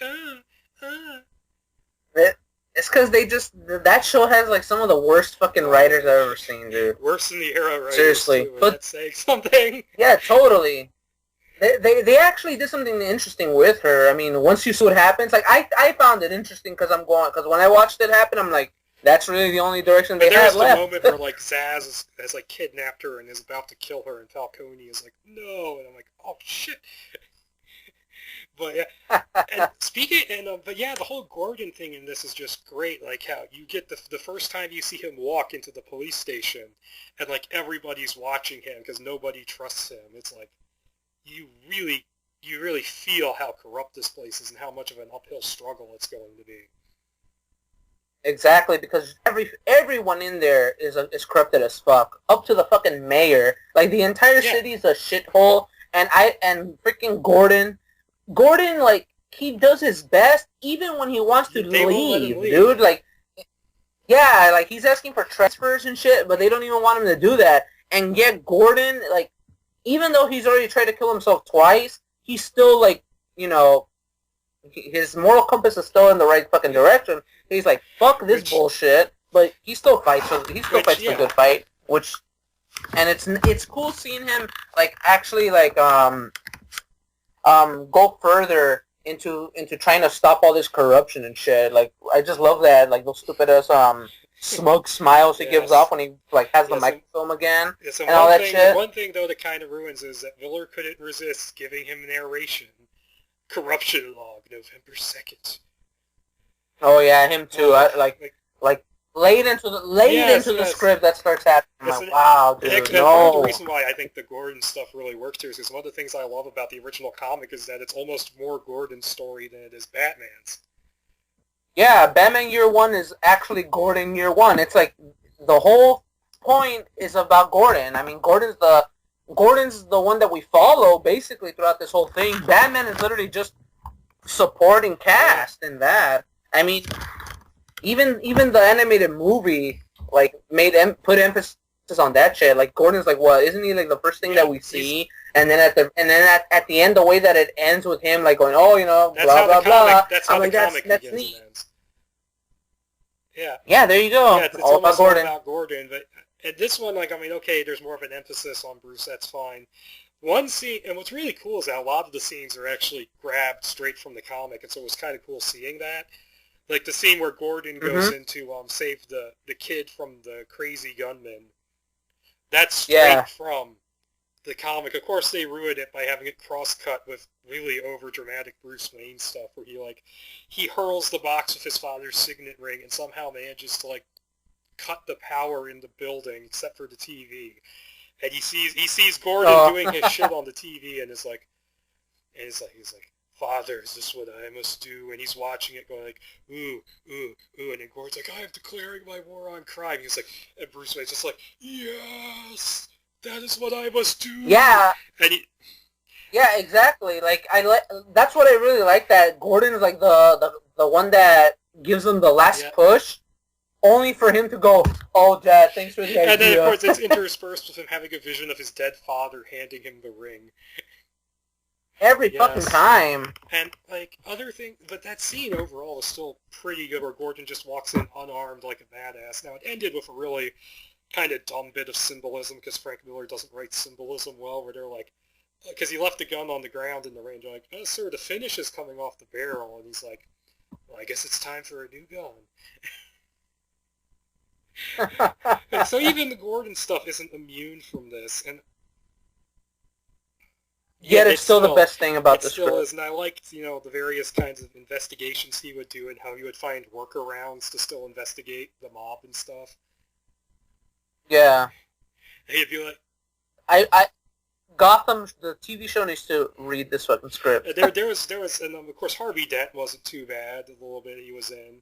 It's because that show has, like, some of the worst fucking writers I've ever seen, dude. Worse than the era writers. Seriously, too, but that's saying something. Yeah, totally. They actually did something interesting with her. I mean, once you see what happens, like, I found it interesting because when I watched it happen, I'm like, that's really the only direction they had left. There's the moment where, like, Zaz has, like, kidnapped her and is about to kill her, and Falcone is like, no, and I'm like, oh, shit. But, yeah, but, yeah, the whole Gordon thing in this is just great, like, how you get the first time you see him walk into the police station, and, like, everybody's watching him because nobody trusts him. It's like, you really feel how corrupt this place is and how much of an uphill struggle it's going to be. Exactly, because everyone in there is corrupted as fuck, up to the fucking mayor. Like, the entire city is a shithole, and freaking Gordon Gordon, like, he does his best even when he wants to They won't let him leave, leave. dude. Like, yeah, like, he's asking for transfers and shit, but they don't even want him to do that. And yet Gordon, like, even though he's already tried to kill himself twice, he's still, like, you know, his moral compass is still in the right fucking direction. He's like, fuck this bullshit, but he still fights. He still fights the good fight, and it's cool seeing him, like, actually, like, go further into trying to stop all this corruption and shit. Like, I just love that, like, those stupid ass smug smiles he gives off when he, like, has the microfilm again and all that shit. One thing, though, that kind of ruins is that Miller couldn't resist giving him narration. Corruption log, November 2nd. Oh yeah, him too. Like laid into the script that starts happening. I'm like, wow, dude, no. The reason why I think the Gordon stuff really works here is because one of the things I love about the original comic is that it's almost more Gordon's story than it is Batman's. Yeah, Batman Year One is actually Gordon Year One. It's like the whole point is about Gordon. I mean, Gordon's the one that we follow basically throughout this whole thing. Batman is literally just supporting cast in that. I mean, even the animated movie, like, put emphasis on that shit. Like, Gordon's like, what? Isn't he, like, the first thing that we see? And then at the end, the way that it ends with him, like, going, oh, you know, blah blah blah. That's how the comic begins and ends. Yeah. Yeah, there you go. Yeah, it's all about Gordon. But at this one, like, I mean, okay, there's more of an emphasis on Bruce. That's fine. One scene, and what's really cool is that a lot of the scenes are actually grabbed straight from the comic, and so it was kind of cool seeing that. Like the scene where Gordon goes in to save the kid from the crazy gunman. That's straight from the comic. Of course, they ruined it by having it cross-cut with really over-dramatic Bruce Wayne stuff, where he hurls the box with his father's signet ring and somehow manages to, like, cut the power in the building except for the TV. And he sees Gordon doing his shit on the TV, and he's like, Father, is this what I must do? And he's watching it going like, ooh, ooh, ooh. And then Gordon's like, I am declaring my war on crime. He's like, and Bruce Wayne's just like, yes, that is what I must do. Yeah. And yeah, exactly. Like, that's what I really like, that Gordon is like the one that gives him the last push, only for him to go, oh, Dad, thanks for the idea. And then, of course, it's interspersed with him having a vision of his dead father handing him the ring. Every fucking time. And, like, other things, but that scene overall is still pretty good, where Gordon just walks in unarmed like a badass. Now, it ended with a really kind of dumb bit of symbolism, because Frank Miller doesn't write symbolism well, where they're like, because he left the gun on the ground in the range, like, oh, sir, the finish is coming off the barrel, and he's like, well, I guess it's time for a new gun. And so even the Gordon stuff isn't immune from this, and yet it's still the best thing about the script. It still is, and I liked, the various kinds of investigations he would do and how he would find workarounds to still investigate the mob and stuff. Yeah. And he'd be like... Gotham, the TV show, needs to read this fucking script. There was, and of course Harvey Dent wasn't too bad, the little bit he was in.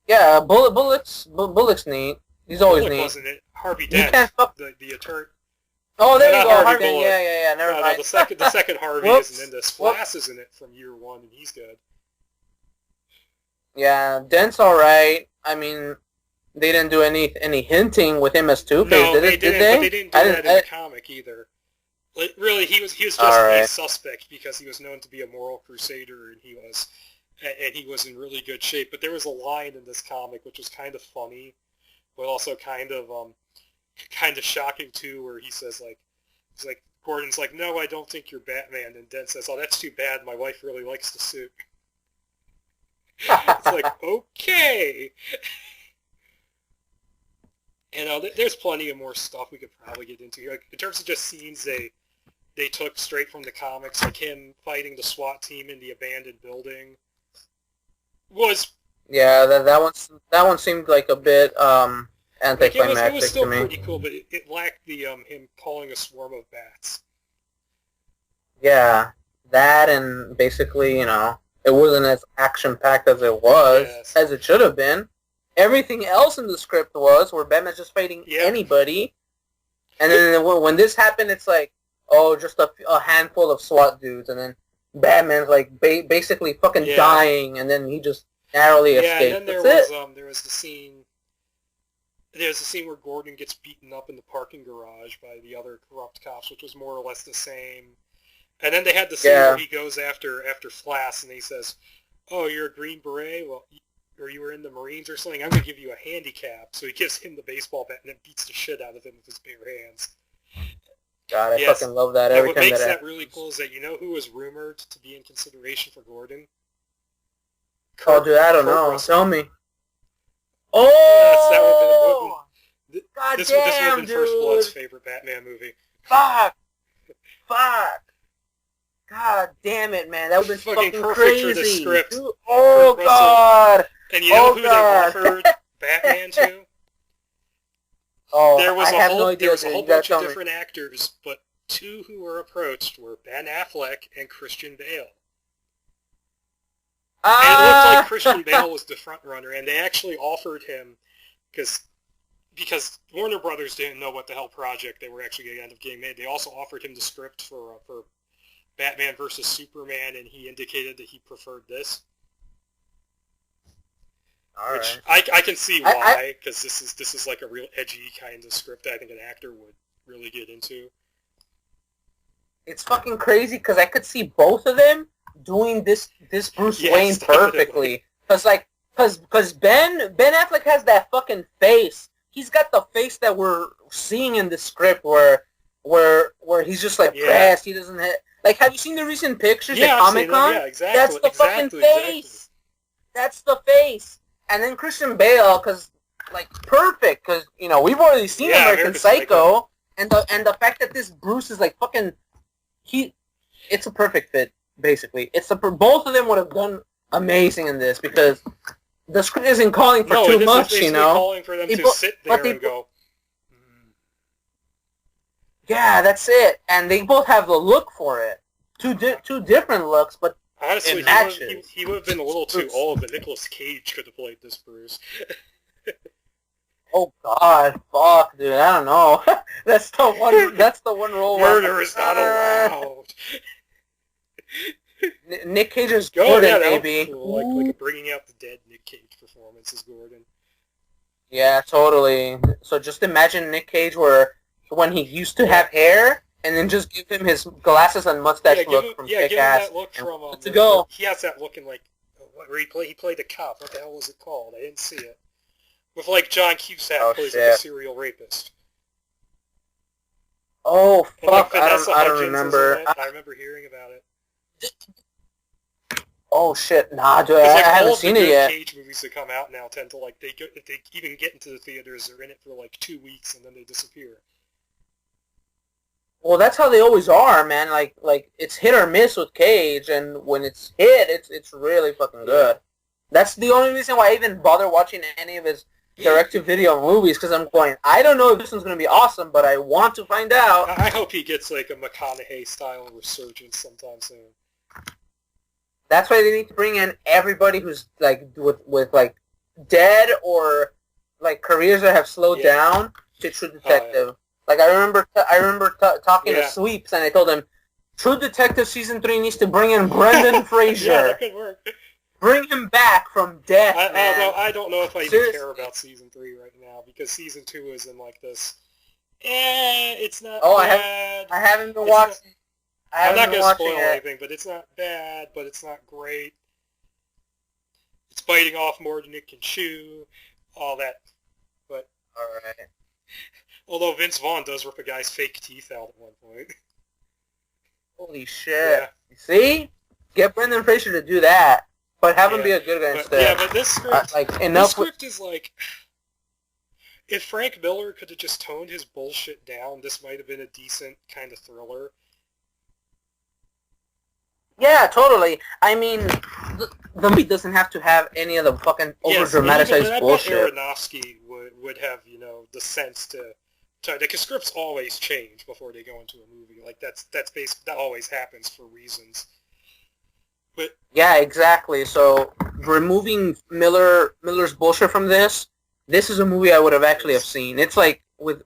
Yeah, Bullock's neat. He's always neat. Wasn't it? Harvey Dent, the attorney. Oh, there you go, Harvey. Yeah. Never mind. The second Harvey isn't in this. Flass is in it from year one, and he's good. Yeah, Dent's all right. I mean, they didn't do any hinting with him as Two-Face, did they? But they didn't do that in the comic either. Like, really, he was just a suspect because he was known to be a moral crusader, and he was in really good shape. But there was a line in this comic which was kind of funny, but also kind of shocking too, where he says Gordon's like, no, I don't think you're Batman, and Dent says, oh, that's too bad, my wife really likes the suit. It's like, okay. And there's plenty of more stuff we could probably get into here. Like, in terms of just scenes they took straight from the comics, like him fighting the SWAT team in the abandoned building was... Yeah, that one seemed like a bit anticlimactic it was still to me. Pretty cool, but it lacked the him calling a swarm of bats. Yeah, that, and basically, it wasn't as action-packed as it was, as it should have been. Everything else in the script was, where Batman's just fighting anybody, and then when this happened, it's like, oh, just a handful of SWAT dudes, and then Batman's like basically fucking dying, and then he just narrowly escapes. Yeah, and then there was the scene. There's a scene where Gordon gets beaten up in the parking garage by the other corrupt cops, which was more or less the same. And then they had the scene where he goes after Flass, and he says, "Oh, you're a Green Beret? Well, or you were in the Marines or something? I'm going to give you a handicap." So he gives him the baseball bat and then beats the shit out of him with his bare hands. God, I fucking love that every time. What makes that really cool is that you know who was rumored to be in consideration for Gordon? Dude, I don't know. Russell. Tell me. Oh! God this damn, would have been dude. First Blood's favorite Batman movie. Fuck! God damn it, man. That would have been fucking perfect crazy. For the script. Dude, oh, God! And you know who they offered Batman to? Oh, there was I have no idea. There was a whole bunch of different actors, but two who were approached were Ben Affleck and Christian Bale. And it looked like Christian Bale was the front runner, and they actually offered him, because Warner Brothers didn't know what the hell project they were actually going to end up getting made. They also offered him the script for Batman vs. Superman, and he indicated that he preferred this. Which I can see why, because this is like a real edgy kind of script that I think an actor would really get into. It's fucking crazy, because I could see both of them doing this Bruce Wayne perfectly. Because Ben Affleck has that fucking face. He's got the face that we're seeing in the script where he's just like pressed. He doesn't have you seen the recent pictures at Comic-Con? Yeah, exactly. That's the fucking face. Exactly. That's the face. And then Christian Bale, perfect, because we've already seen American Psycho, and the fact that this Bruce is like fucking, it's a perfect fit. Basically, both of them would have done amazing in this, because the script isn't calling for too much, calling for them to sit there and go. Yeah, that's it, and they both have the look for it. Two different looks, but honestly, it matches. He would have been a little too old, but Nicolas Cage could have played this Bruce. Oh God, fuck, dude, I don't know. That's the one role. Murder is not allowed. Nick Cage is Gordon, baby. Cool. Like a bringing out the dead Nick Cage performance as Gordon. Yeah, totally. So just imagine Nick Cage when he used to have hair, and then just give him his glasses and mustache look from Kick-Ass. Yeah, give him that look from to go. He has that looking like where he played a cop. What the hell was it called? I didn't see it. With like John Cusack plays like a serial rapist. Oh fuck! I don't remember. I remember hearing about it. Oh shit! Nah, dude, I haven't seen it yet. All the Cage movies that come out now tend to if they even get into the theaters, they're in it for like 2 weeks and then they disappear. Well, that's how they always are, man. Like it's hit or miss with Cage, and when it's hit, it's really fucking good. That's the only reason why I even bother watching any of his direct-to-video movies, because I'm going, I don't know if this one's going to be awesome, but I want to find out. I hope he gets like a McConaughey-style resurgence sometime soon. That's why they need to bring in everybody who's like with like dead or like careers that have slowed down to True Detective. Like I remember talking to Sweeps, and I told him True Detective season 3 needs to bring in Brendan Fraser. Yeah, that could work. Bring him back from death, man. I don't know if I even care about season 3 right now, because season 2 is in like this. It's not bad. I haven't been watching. I'm not going to spoil anything, but it's not bad, but it's not great. It's biting off more than it can chew, all that. But alright. Although Vince Vaughn does rip a guy's fake teeth out at one point. Holy shit. Yeah. You see? Get Brendan Fraser to do that. But have him be a good guy instead. Yeah, but this script, is like... If Frank Miller could have just toned his bullshit down, this might have been a decent kind of thriller. Yeah, totally. I mean, the movie doesn't have to have any of the fucking over-dramatized bullshit. I bet Aronofsky would have, the sense to... Because scripts always change before they go into a movie. Like, that always happens for reasons. But yeah, exactly. So removing Miller's bullshit from this is a movie I would have actually have seen. It's like with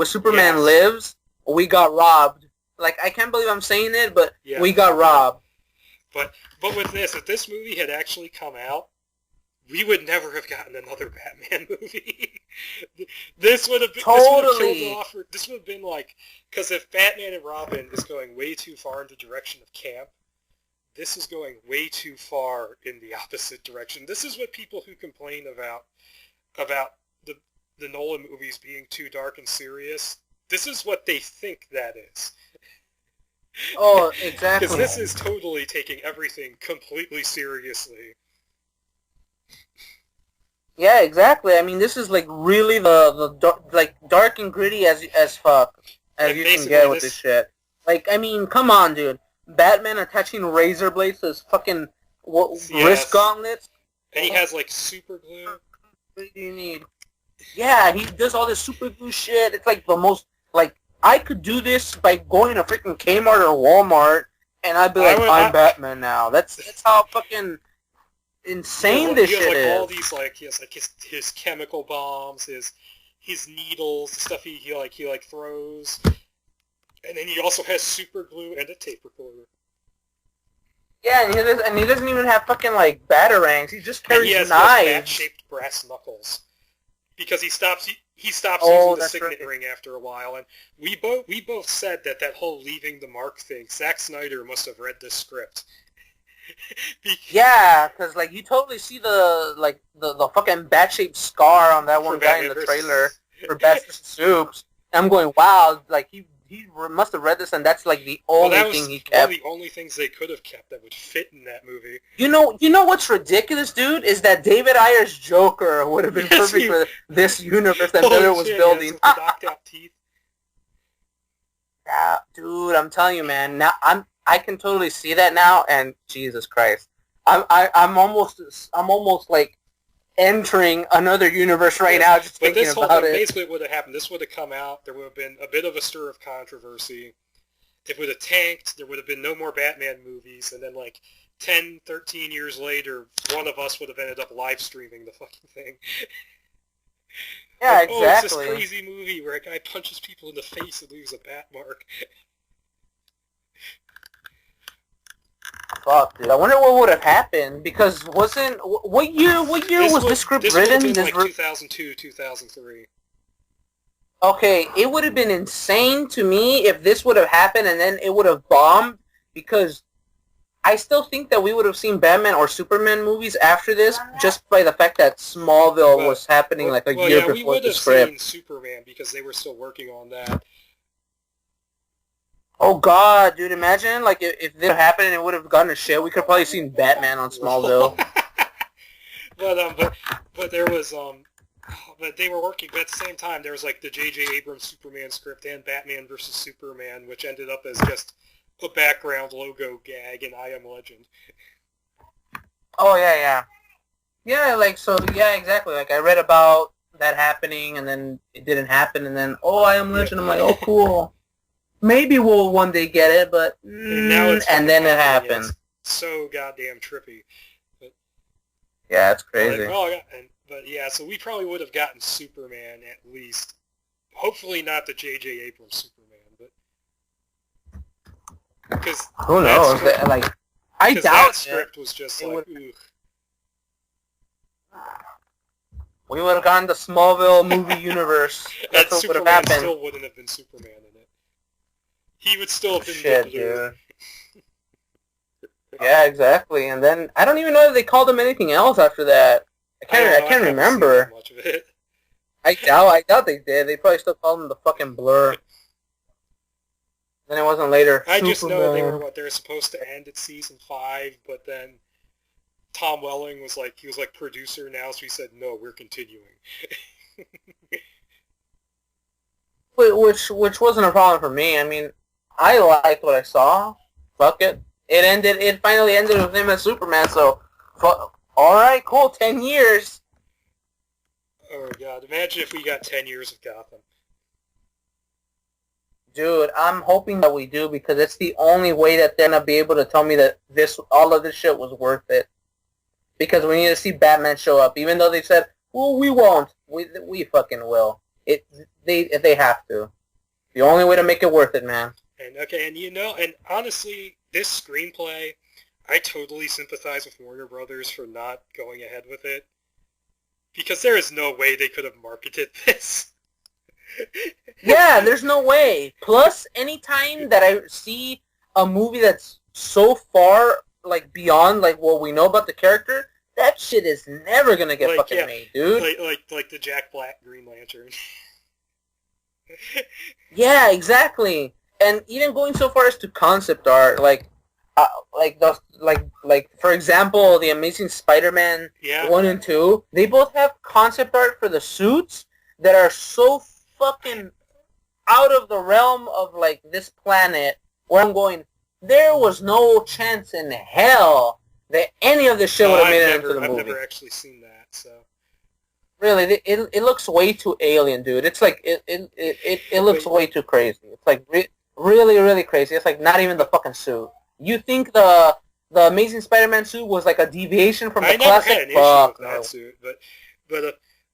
Superman Lives, we got robbed. Like, I can't believe I'm saying it, but we got robbed. But with this, if this movie had actually come out, we would never have gotten another Batman movie. This would have been, Totally. this would have been like, because if Batman and Robin is going way too far in the direction of camp, this is going way too far in the opposite direction. This is what people who complain about the Nolan movies being too dark and serious, this is what they think that is. Oh, exactly. Because this is totally taking everything completely seriously. Yeah, exactly. I mean, this is like really like dark and gritty as fuck as you can get with this shit. Like, I mean, come on, dude. Batman attaching razor blades to his fucking wrist gauntlets. And he has like super glue. What do you need? Yeah, he does all this super glue shit. It's like the most, like, I could do this by going to freaking Kmart or Walmart, and I'd be like, I'm Batman now. That's how fucking insane this shit is. He has all these, like, he has like his chemical bombs, his needles, the stuff he throws, and then he also has super glue and a tape recorder. Yeah, and he doesn't even have fucking like batarangs. He just carries knives. He has bat-shaped brass knuckles because he stops using the signet ring after a while. And we both said that whole leaving the mark thing. Zack Snyder must have read this script. Yeah, because like you totally see the fucking bat-shaped scar on that one guy in the trailer for Bat vs. Soups. And I'm going, wow, like he must have read this, and that's like the only thing he kept. One of the only things they could have kept that would fit in that movie. You know what's ridiculous, dude, is that David Ayer's Joker would have been perfect for this universe that Miller was building. Yeah, knocked out teeth. Yeah, dude, I'm telling you, man. Now I can totally see that now, and Jesus Christ, I'm almost like entering another universe right now just thinking about it. Basically what would have happened, this would have come out, there would have been a bit of a stir of controversy, it would have tanked, there would have been no more Batman movies, and then like 10, 13 years later, one of us would have ended up live streaming the fucking thing. Yeah, like, exactly. Oh, it's this crazy movie where a guy punches people in the face and leaves a bat mark. Fuck, dude. I wonder what would have happened, because what year was this script written? This would have been like 2002, 2003. Okay, it would have been insane to me if this would have happened and then it would have bombed, because I still think that we would have seen Batman or Superman movies after this, just by the fact that Smallville was happening like a year before the script. We would have seen Superman because they were still working on that. Oh god, dude, imagine like if this happened and it would have gone to shit, we could have probably seen Batman on Smallville. but there was but they were working, but at the same time there was like the J.J. Abrams Superman script and Batman vs. Superman, which ended up as just a background logo gag in I Am Legend. Oh yeah. Yeah, like so yeah, exactly. Like I read about that happening and then it didn't happen and then I Am Legend, I'm like, oh cool. Maybe we'll one day get it, but and then it happens. So goddamn trippy. But, yeah, it's crazy. But yeah, so we probably would have gotten Superman at least. Hopefully not the J.J. Abrams Superman, but because who knows? I doubt that script was just like, ugh. We would have gotten the Smallville movie universe. That's what would have happened. Still wouldn't have been Superman in it. He would still have been dude. Yeah, exactly. And then I don't even know if they called him anything else after that. I can't remember. Much of it. I doubt they did. They probably still called him the fucking Blur. Then it wasn't later. I just know they were supposed to end at season 5, but then Tom Welling was like producer now, so he said no, we're continuing. Which wasn't a problem for me. I mean, I liked what I saw. Fuck it. It finally ended with him as Superman, so alright, cool, 10 years. Oh my god, imagine if we got 10 years of Gotham. Dude, I'm hoping that we do, because it's the only way that they're going to be able to tell me that all of this shit was worth it. Because we need to see Batman show up, even though they said, well, we won't. We fucking will. They have to. The only way to make it worth it, man. And honestly, this screenplay, I totally sympathize with Warner Brothers for not going ahead with it. Because there is no way they could have marketed this. Yeah, there's no way. Plus, anytime that I see a movie that's so far like beyond like what we know about the character, that shit is never gonna get fucking made, dude. Like the Jack Black Green Lantern. Yeah, exactly. And even going so far as to concept art, like for example, the Amazing Spider-Man 1 and 2, they both have concept art for the suits that are so fucking out of the realm of like this planet, where I'm going, there was no chance in hell that any of this shit would have made it into the movie. I've never actually seen that, so. Really, it looks way too alien, dude. It's like it looks way too crazy. It's like really, really crazy. It's like not even the fucking suit. You think the Amazing Spider-Man suit was like a deviation from the classic? I never had an issue with that suit,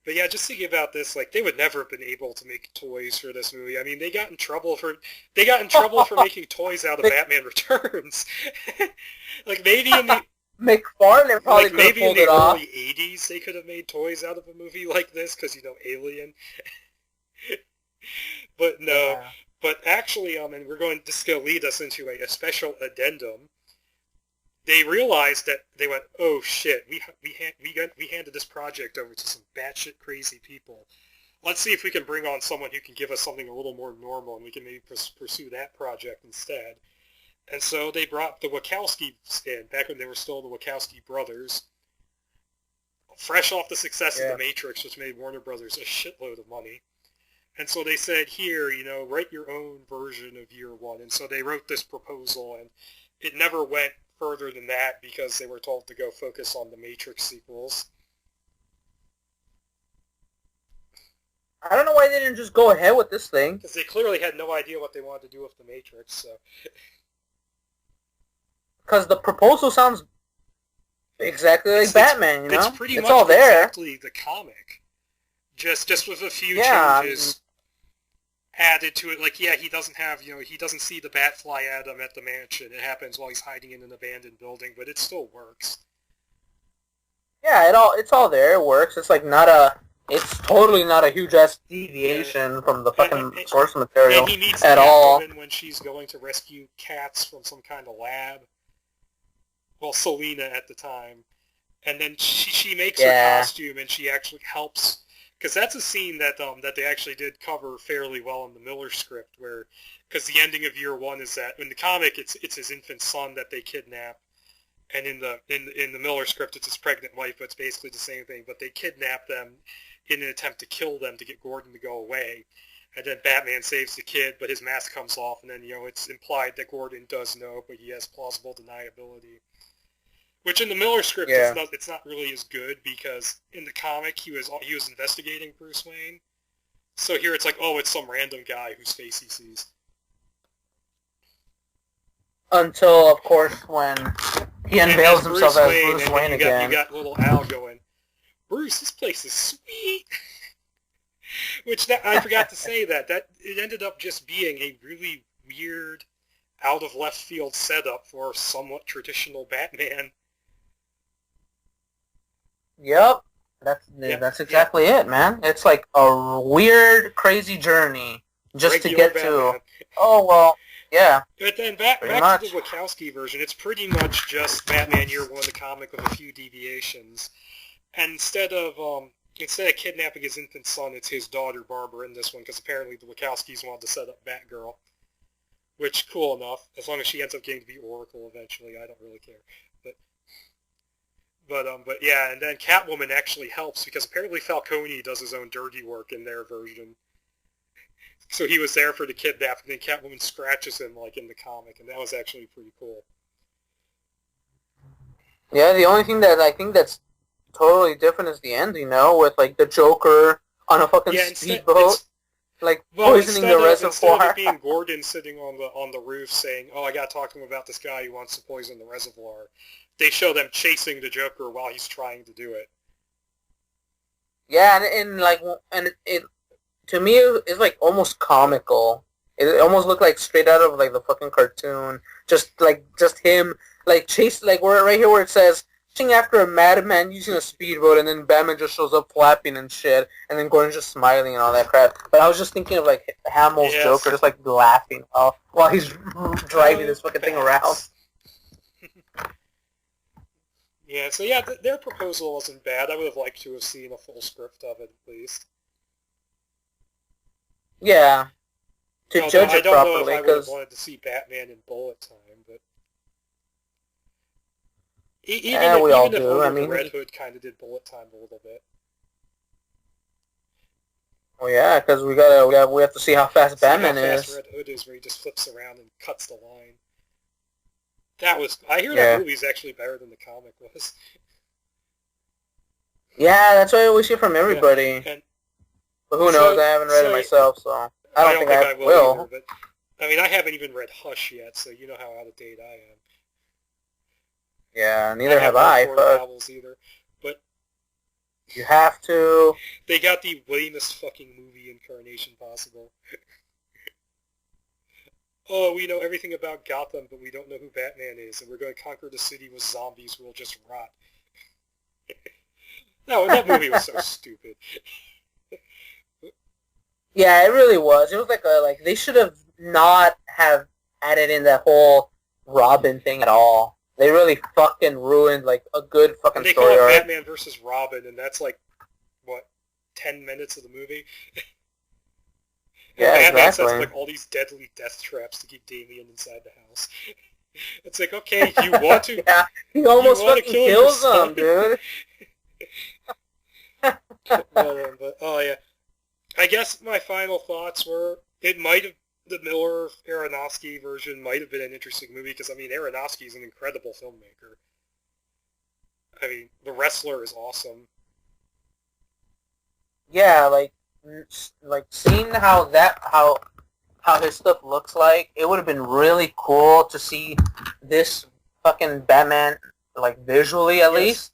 but yeah, just thinking about this, like they would never have been able to make toys for this movie. I mean, they got in trouble for making toys out of Batman Returns. Like maybe in the McFarlane probably could have pulled it off. Maybe in the early '80s they could have made toys out of a movie like this because Alien. But no. Yeah. But actually, and we're going to lead us into a special addendum. They realized that they went, oh shit, we handed this project over to some batshit crazy people. Let's see if we can bring on someone who can give us something a little more normal, and we can maybe pursue that project instead. And so they brought the Wachowskis in, back when they were still the Wachowski brothers, fresh off the success of The Matrix, which made Warner Brothers a shitload of money. And so they said, here, write your own version of Year One. And so they wrote this proposal, and it never went further than that because they were told to go focus on the Matrix sequels. I don't know why they didn't just go ahead with this thing. Because they clearly had no idea what they wanted to do with the Matrix, so... Because the proposal sounds exactly like Batman, It's pretty much all there. Exactly the comic. Just with a few changes added to it. Like, he doesn't have, he doesn't see the bat fly at him at the mansion. It happens while he's hiding in an abandoned building, but it still works. Yeah, it's all there. It works. It's like it's totally not a huge-ass deviation from the fucking source material and he meets at all. When she's going to rescue cats from some kind of lab. Well, Selena at the time. And then she makes her costume, and she actually helps... Because that's a scene that they actually did cover fairly well in the Miller script, because the ending of Year One is that in the comic it's his infant son that they kidnap, and in the Miller script it's his pregnant wife, but it's basically the same thing. But they kidnap them in an attempt to kill them to get Gordon to go away, and then Batman saves the kid, but his mask comes off, and then it's implied that Gordon does know, but he has plausible deniability. Which in the Miller script, it's not really as good, because in the comic he was investigating Bruce Wayne. So here it's like, oh, it's some random guy whose face he sees. Until, of course, when he unveils himself as Bruce Wayne again. You got little Al going, Bruce, this place is sweet! Which, I forgot to say that it ended up just being a really weird, out-of-left-field setup for a somewhat traditional Batman. Yep, that's exactly it, man. It's like a weird, crazy journey just to get to. Oh well, yeah. But then back to the Wachowski version, it's pretty much just Batman Year One, the comic, with a few deviations. And instead of kidnapping his infant son, it's his daughter Barbara in this one, because apparently the Wachowskis wanted to set up Batgirl. Which, cool enough, as long as she ends up getting to be Oracle eventually, I don't really care. But yeah, and then Catwoman actually helps, because apparently Falcone does his own dirty work in their version. So he was there for the kidnap, and then Catwoman scratches him, like in the comic, and that was actually pretty cool. Yeah, the only thing that I think that's totally different is the end, with like the Joker on a fucking speedboat, poisoning the reservoir. Instead of it being Gordon sitting on the roof saying, "Oh, I gotta talk to him about this guy who wants to poison the reservoir," they show them chasing the Joker while he's trying to do it. Yeah, and it to me it's like almost comical. It almost looked like straight out of like the fucking cartoon. Just him like chase, like where right here where it says chasing after a madman using a speedboat, and then Batman just shows up flapping and shit, and then Gordon's just smiling and all that crap. But I was just thinking of like Hamill's Joker, just like laughing while he's driving this fucking thing around. Yeah, so yeah, their proposal wasn't bad. I would have liked to have seen a full script of it at least. Yeah, to judge it properly, I don't know if I would have wanted to see Batman in bullet time, but even if the Red Hood kind of did bullet time a little bit. Well, yeah, because we have to see how fast Batman is. How fast Red Hood is, where he just flips around and cuts the line. I hear that movie's actually better than the comic was. Yeah, that's what I always hear from everybody. Yeah, but who knows? I haven't read it myself, so I don't think I will. Either, but I mean, I haven't even read Hush yet, so you know how out of date I am. Yeah, neither have I. But novels either. But you have to. They got the lamest fucking movie incarnation possible. Oh, we know everything about Gotham, but we don't know who Batman is, and we're going to conquer the city with zombies who will just rot. No, that movie was so stupid. Yeah, it really was. It was like they should have not have added in that whole Robin thing at all. They really fucking ruined like a good fucking story arc. They call it Batman versus Robin, and that's like, what, 10 minutes of the movie? Yeah, Batman exactly. sets like all these deadly death traps to keep Damian inside the house. It's like, okay, you want to? Yeah, he almost fucking kills them, dude. But oh yeah, I guess my final thoughts were the Miller Aronofsky version might have been an interesting movie because I mean Aronofsky is an incredible filmmaker. I mean, The Wrestler is awesome. Yeah, like seeing how his stuff looks like, it would have been really cool to see this fucking Batman like visually at least.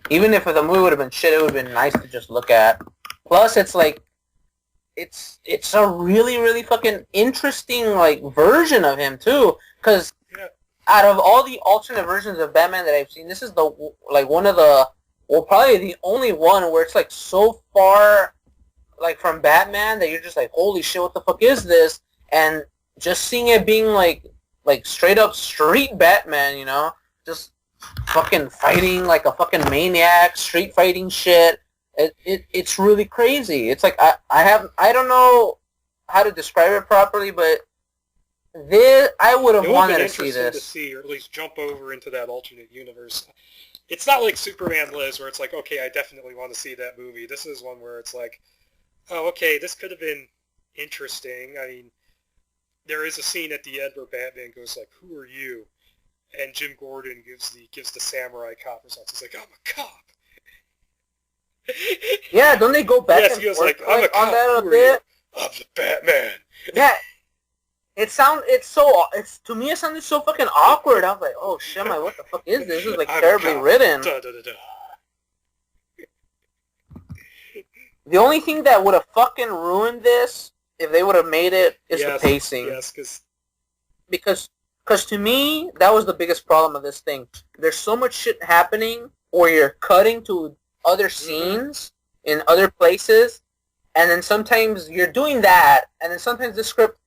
Even if the movie would have been shit, it would have been nice to just look at. Plus, it's like it's a really really fucking interesting like version of him too, because out of all the alternate versions of Batman that I've seen, this is one of the probably the only one where it's like so far like from Batman that you're just like, holy shit, what the fuck is this? And just seeing it being like straight up street Batman, you know, just fucking fighting like a fucking maniac, street fighting shit. It's really crazy. It's like I don't know how to describe it properly, but I would have wanted to see this. To see, or at least jump over into that alternate universe. It's not like Superman Lives, where it's like, okay, I definitely want to see that movie. This is one where it's like, oh, okay, this could have been interesting. I mean, there is a scene at the end where Batman goes like, "Who are you?" And Jim Gordon gives the samurai cop response. He's like, "I'm a cop." Yeah, don't they go back? Yes, he goes like, "I'm a cop." On that a bit. I'm the Batman. Yeah. To me it sounded so fucking awkward. I was like, oh shit, what the fuck is this? This is like terribly written. Da, da, da, da. The only thing that would have fucking ruined this, if they would have made it, is the pacing. Yes, because to me, that was the biggest problem of this thing. There's so much shit happening where you're cutting to other scenes in other places, and then sometimes you're doing that, and then sometimes the script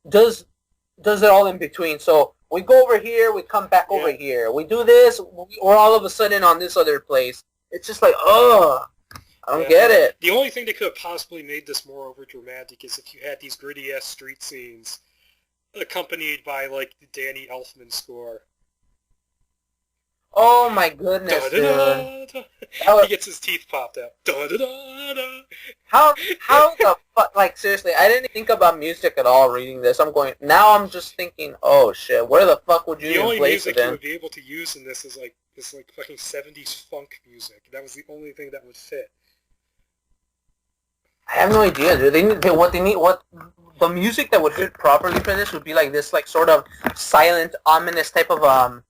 does it all in between. So we go over here, we come back over here. We do this, we're all of a sudden on this other place. It's just like, I don't get it. The only thing that could have possibly made this more overdramatic is if you had these gritty-ass street scenes accompanied by, like, the Danny Elfman score. Oh my goodness, dude. He gets his teeth popped out. How the fuck, like, seriously, I didn't think about music at all reading this. Now I'm just thinking, oh shit, where the fuck would you even place it in? The only music you would be able to use in this is like fucking 70s funk music. That was the only thing that would fit. I have no idea, dude. The music that would fit properly for this would be like this, like, sort of silent, ominous type of,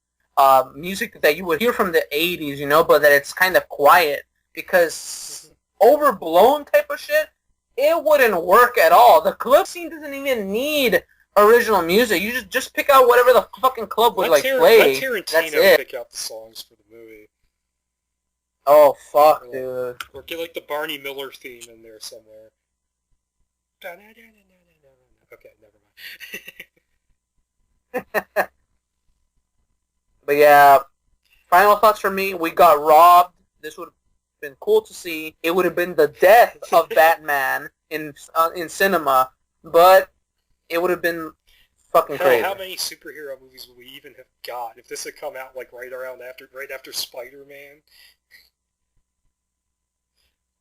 music that you would hear from the 80s, you know, but that it's kind of quiet, because overblown type of shit, it wouldn't work at all. The club scene doesn't even need original music. You just pick out whatever the fucking club would Let play. That's Tarantino it. pick out the songs for the movie. Oh fuck, dude. Or get like the Barney Miller theme in there somewhere. Okay, never mind. But yeah, final thoughts for me. We got robbed. This would have been cool to see. It would have been the death of Batman in cinema, but it would have been fucking crazy. How many superhero movies would we even have got if this had come out like right after Spider-Man?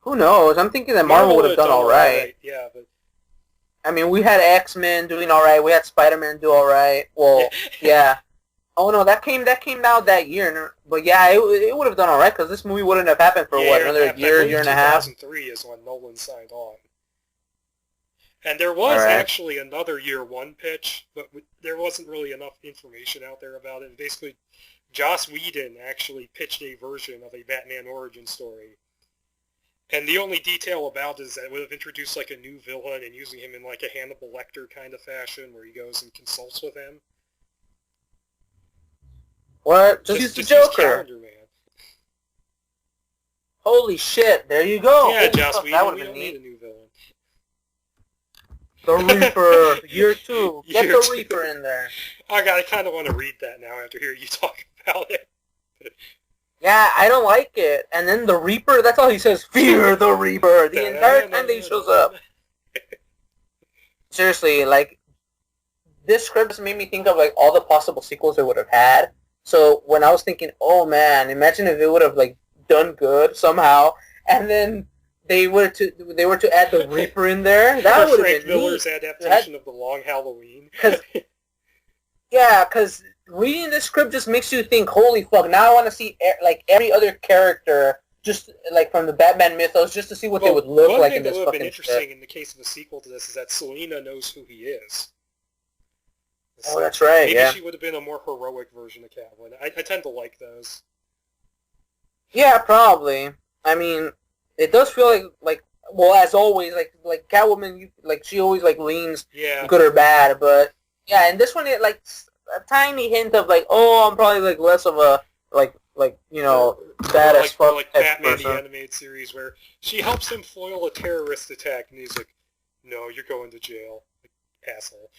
Who knows? I'm thinking that Marvel would have done all right. Yeah, but I mean, we had X-Men doing all right. We had Spider-Man do all right. Well, yeah. Oh no, that came out that year. But yeah, it would have done all right because this movie wouldn't have happened for another year and a half. 2003 is when Nolan signed on. And there was actually another year one pitch, but there wasn't really enough information out there about it. Basically, Joss Whedon actually pitched a version of a Batman origin story. And the only detail about it is that it would have introduced like a new villain and using him in like a Hannibal Lecter kind of fashion where he goes and consults with him. What? Just the Joker. Calendar Man. Holy shit, there you go. Yeah, Joss Whedon, we don't need a new villain. The Reaper, year 2. Get the Reaper in there. Oh god, I kind of want to read that now after hearing you talk about it. Yeah, I don't like it. And then the Reaper, that's all he says, fear the Reaper, the entire time that he shows up. Seriously, like, this script just made me think of, like, all the possible sequels it would have had. So when I was thinking, oh man, imagine if it would have, like, done good somehow, and then they were to add the Reaper in there, that would have been Frank Miller's adaptation of The Long Halloween. Because reading the script just makes you think, holy fuck, now I want to see like every other character, just like from the Batman mythos, just to see what they would look like in this fucking One thing that would have been interesting script. in the case of a sequel to this is that Selina knows who he is. Oh, that's right, Maybe she would have been a more heroic version of Catwoman. I tend to like those. Yeah, probably. I mean, it does feel like well, as always, like Catwoman, she always like leans good or bad, but yeah, and this one it like a tiny hint of like, oh, I'm probably like less of a like you know bad as fuck like type Batman person. the animated series where she helps him foil a terrorist attack, and he's like, "No, you're going to jail, like, asshole."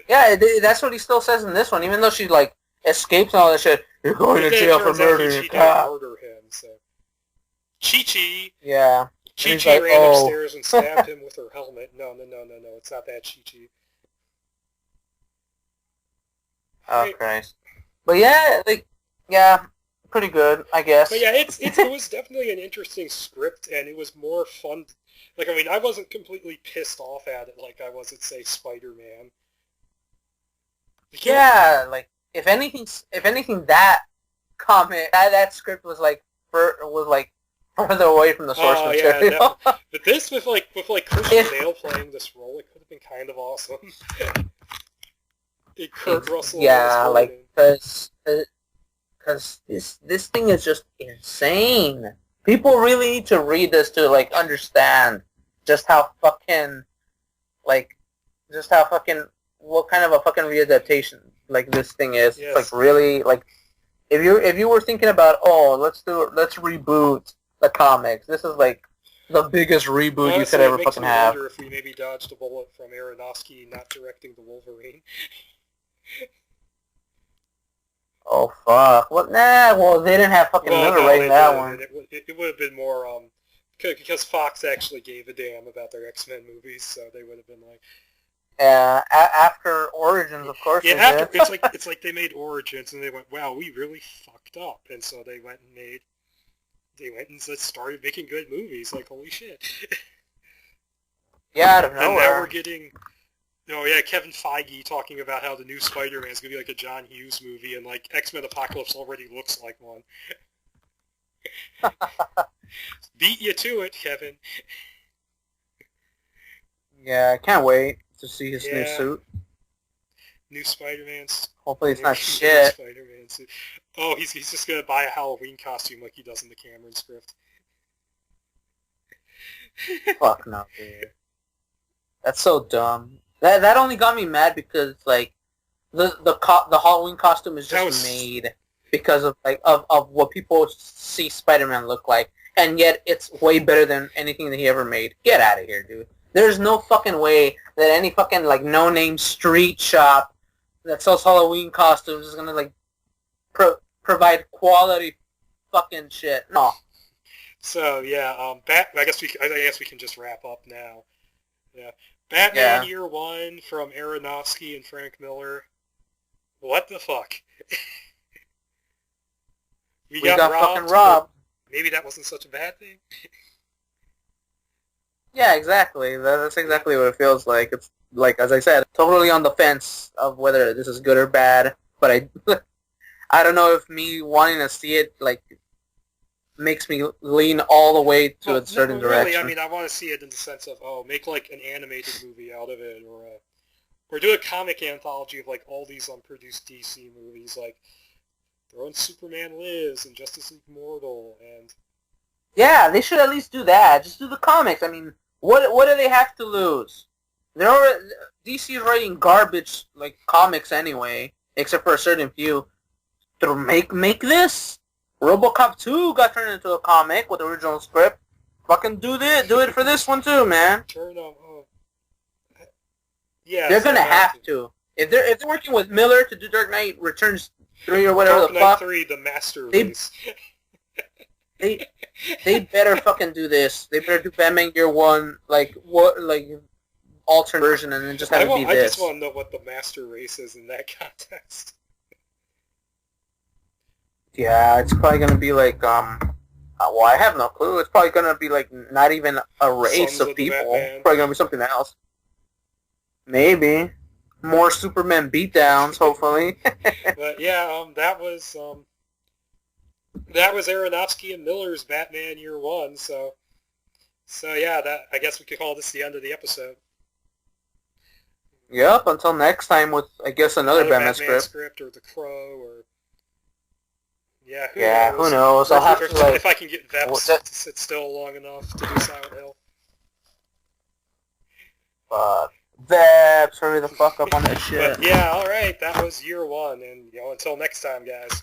Yeah, that's what he still says in this one, even though she like escapes and all that shit. You're going to jail for murdering your cop. Murder him, so. Chi-Chi. Yeah. Chi-Chi ran upstairs and stabbed him with her helmet. No, it's not that Chi-Chi. Oh, right. Christ. But yeah, pretty good, I guess. But yeah, it was definitely an interesting script, and it was more fun. Like, I mean, I wasn't completely pissed off at it like I was at, say, Spider-Man. Yeah, like, if anything, that script was further away from the source material. Yeah, but this with Christian Bale playing this role, it could have been kind of awesome. Kurt Russell. Yeah, like because this thing is just insane. People really need to read this to like understand just how fucking what kind of a fucking readaptation like this thing is. Yes. Like really like if you were thinking about let's reboot the comics, this is like the biggest reboot you could ever fucking have. I wonder if we maybe dodged a bullet from Aronofsky not directing the Wolverine. Oh fuck! What? Nah. Well, they didn't have fucking Miller writing that one. It would have been more because Fox actually gave a damn about their X-Men movies, so they would have been like. Yeah, after Origins, of course. Yeah, after it's like they made Origins and they went, wow, we really fucked up, and so they went and started making good movies. Like, holy shit. Yeah, out of nowhere. And now we're getting. Oh yeah, Kevin Feige talking about how the new Spider-Man is going to be like a John Hughes movie, and like X-Men Apocalypse already looks like one. Beat you to it, Kevin. Yeah, I can't wait to see his new suit. New Spider-Man. Hopefully it's not shit. Spider-Man suit. Oh, he's just going to buy a Halloween costume like he does in the Cameron script. Fuck no, dude. That's so dumb. That only got me mad because like the Halloween costume is just made because of of what people see Spider-Man look like, and yet it's way better than anything that he ever made. Get out of here, dude. There's no fucking way that any fucking like no-name street shop that sells Halloween costumes is gonna like provide quality fucking shit. No. So yeah, I guess we can just wrap up now. Yeah, Batman Year One from Aronofsky and Frank Miller. What the fuck? we got fucking robbed. Maybe that wasn't such a bad thing. Yeah, exactly. That's exactly what it feels like. It's like, as I said, totally on the fence of whether this is good or bad. But I don't know if me wanting to see it like makes me lean all the way to a certain direction. I mean, I want to see it in the sense of make like an animated movie out of it, or do a comic anthology of like all these unproduced DC movies, like throw in Superman Lives and Justice League Mortal and. Yeah, they should at least do that. Just do the comics. I mean, what do they have to lose? DC is writing garbage like comics anyway, except for a certain few. To make this. RoboCop 2 got turned into a comic with the original script. Fucking do it for this one too, man. Yeah, they're gonna have to. If they're working with Miller to do Dark Knight Returns 3 or whatever Dark the fuck. Knight 3, the master race. They better fucking do this. They better do Batman Year One, like alternate version, and then just have it be this. I just want to know what the master race is in that context. Yeah, it's probably gonna be like well, I have no clue. It's probably gonna be like not even a race of people. It's probably gonna be something else. Maybe more Superman beatdowns, hopefully. But yeah, that was Aronofsky and Miller's Batman Year One. So yeah, I guess we could call this the end of the episode. Yep. Until next time with I guess another Batman script or The Crow or. Yeah, who knows? I'll have to, if I can get Veps to sit still long enough to do Silent Hill. Veps, hurry the fuck up on that shit. But yeah, alright, that was Year One, and until next time, guys.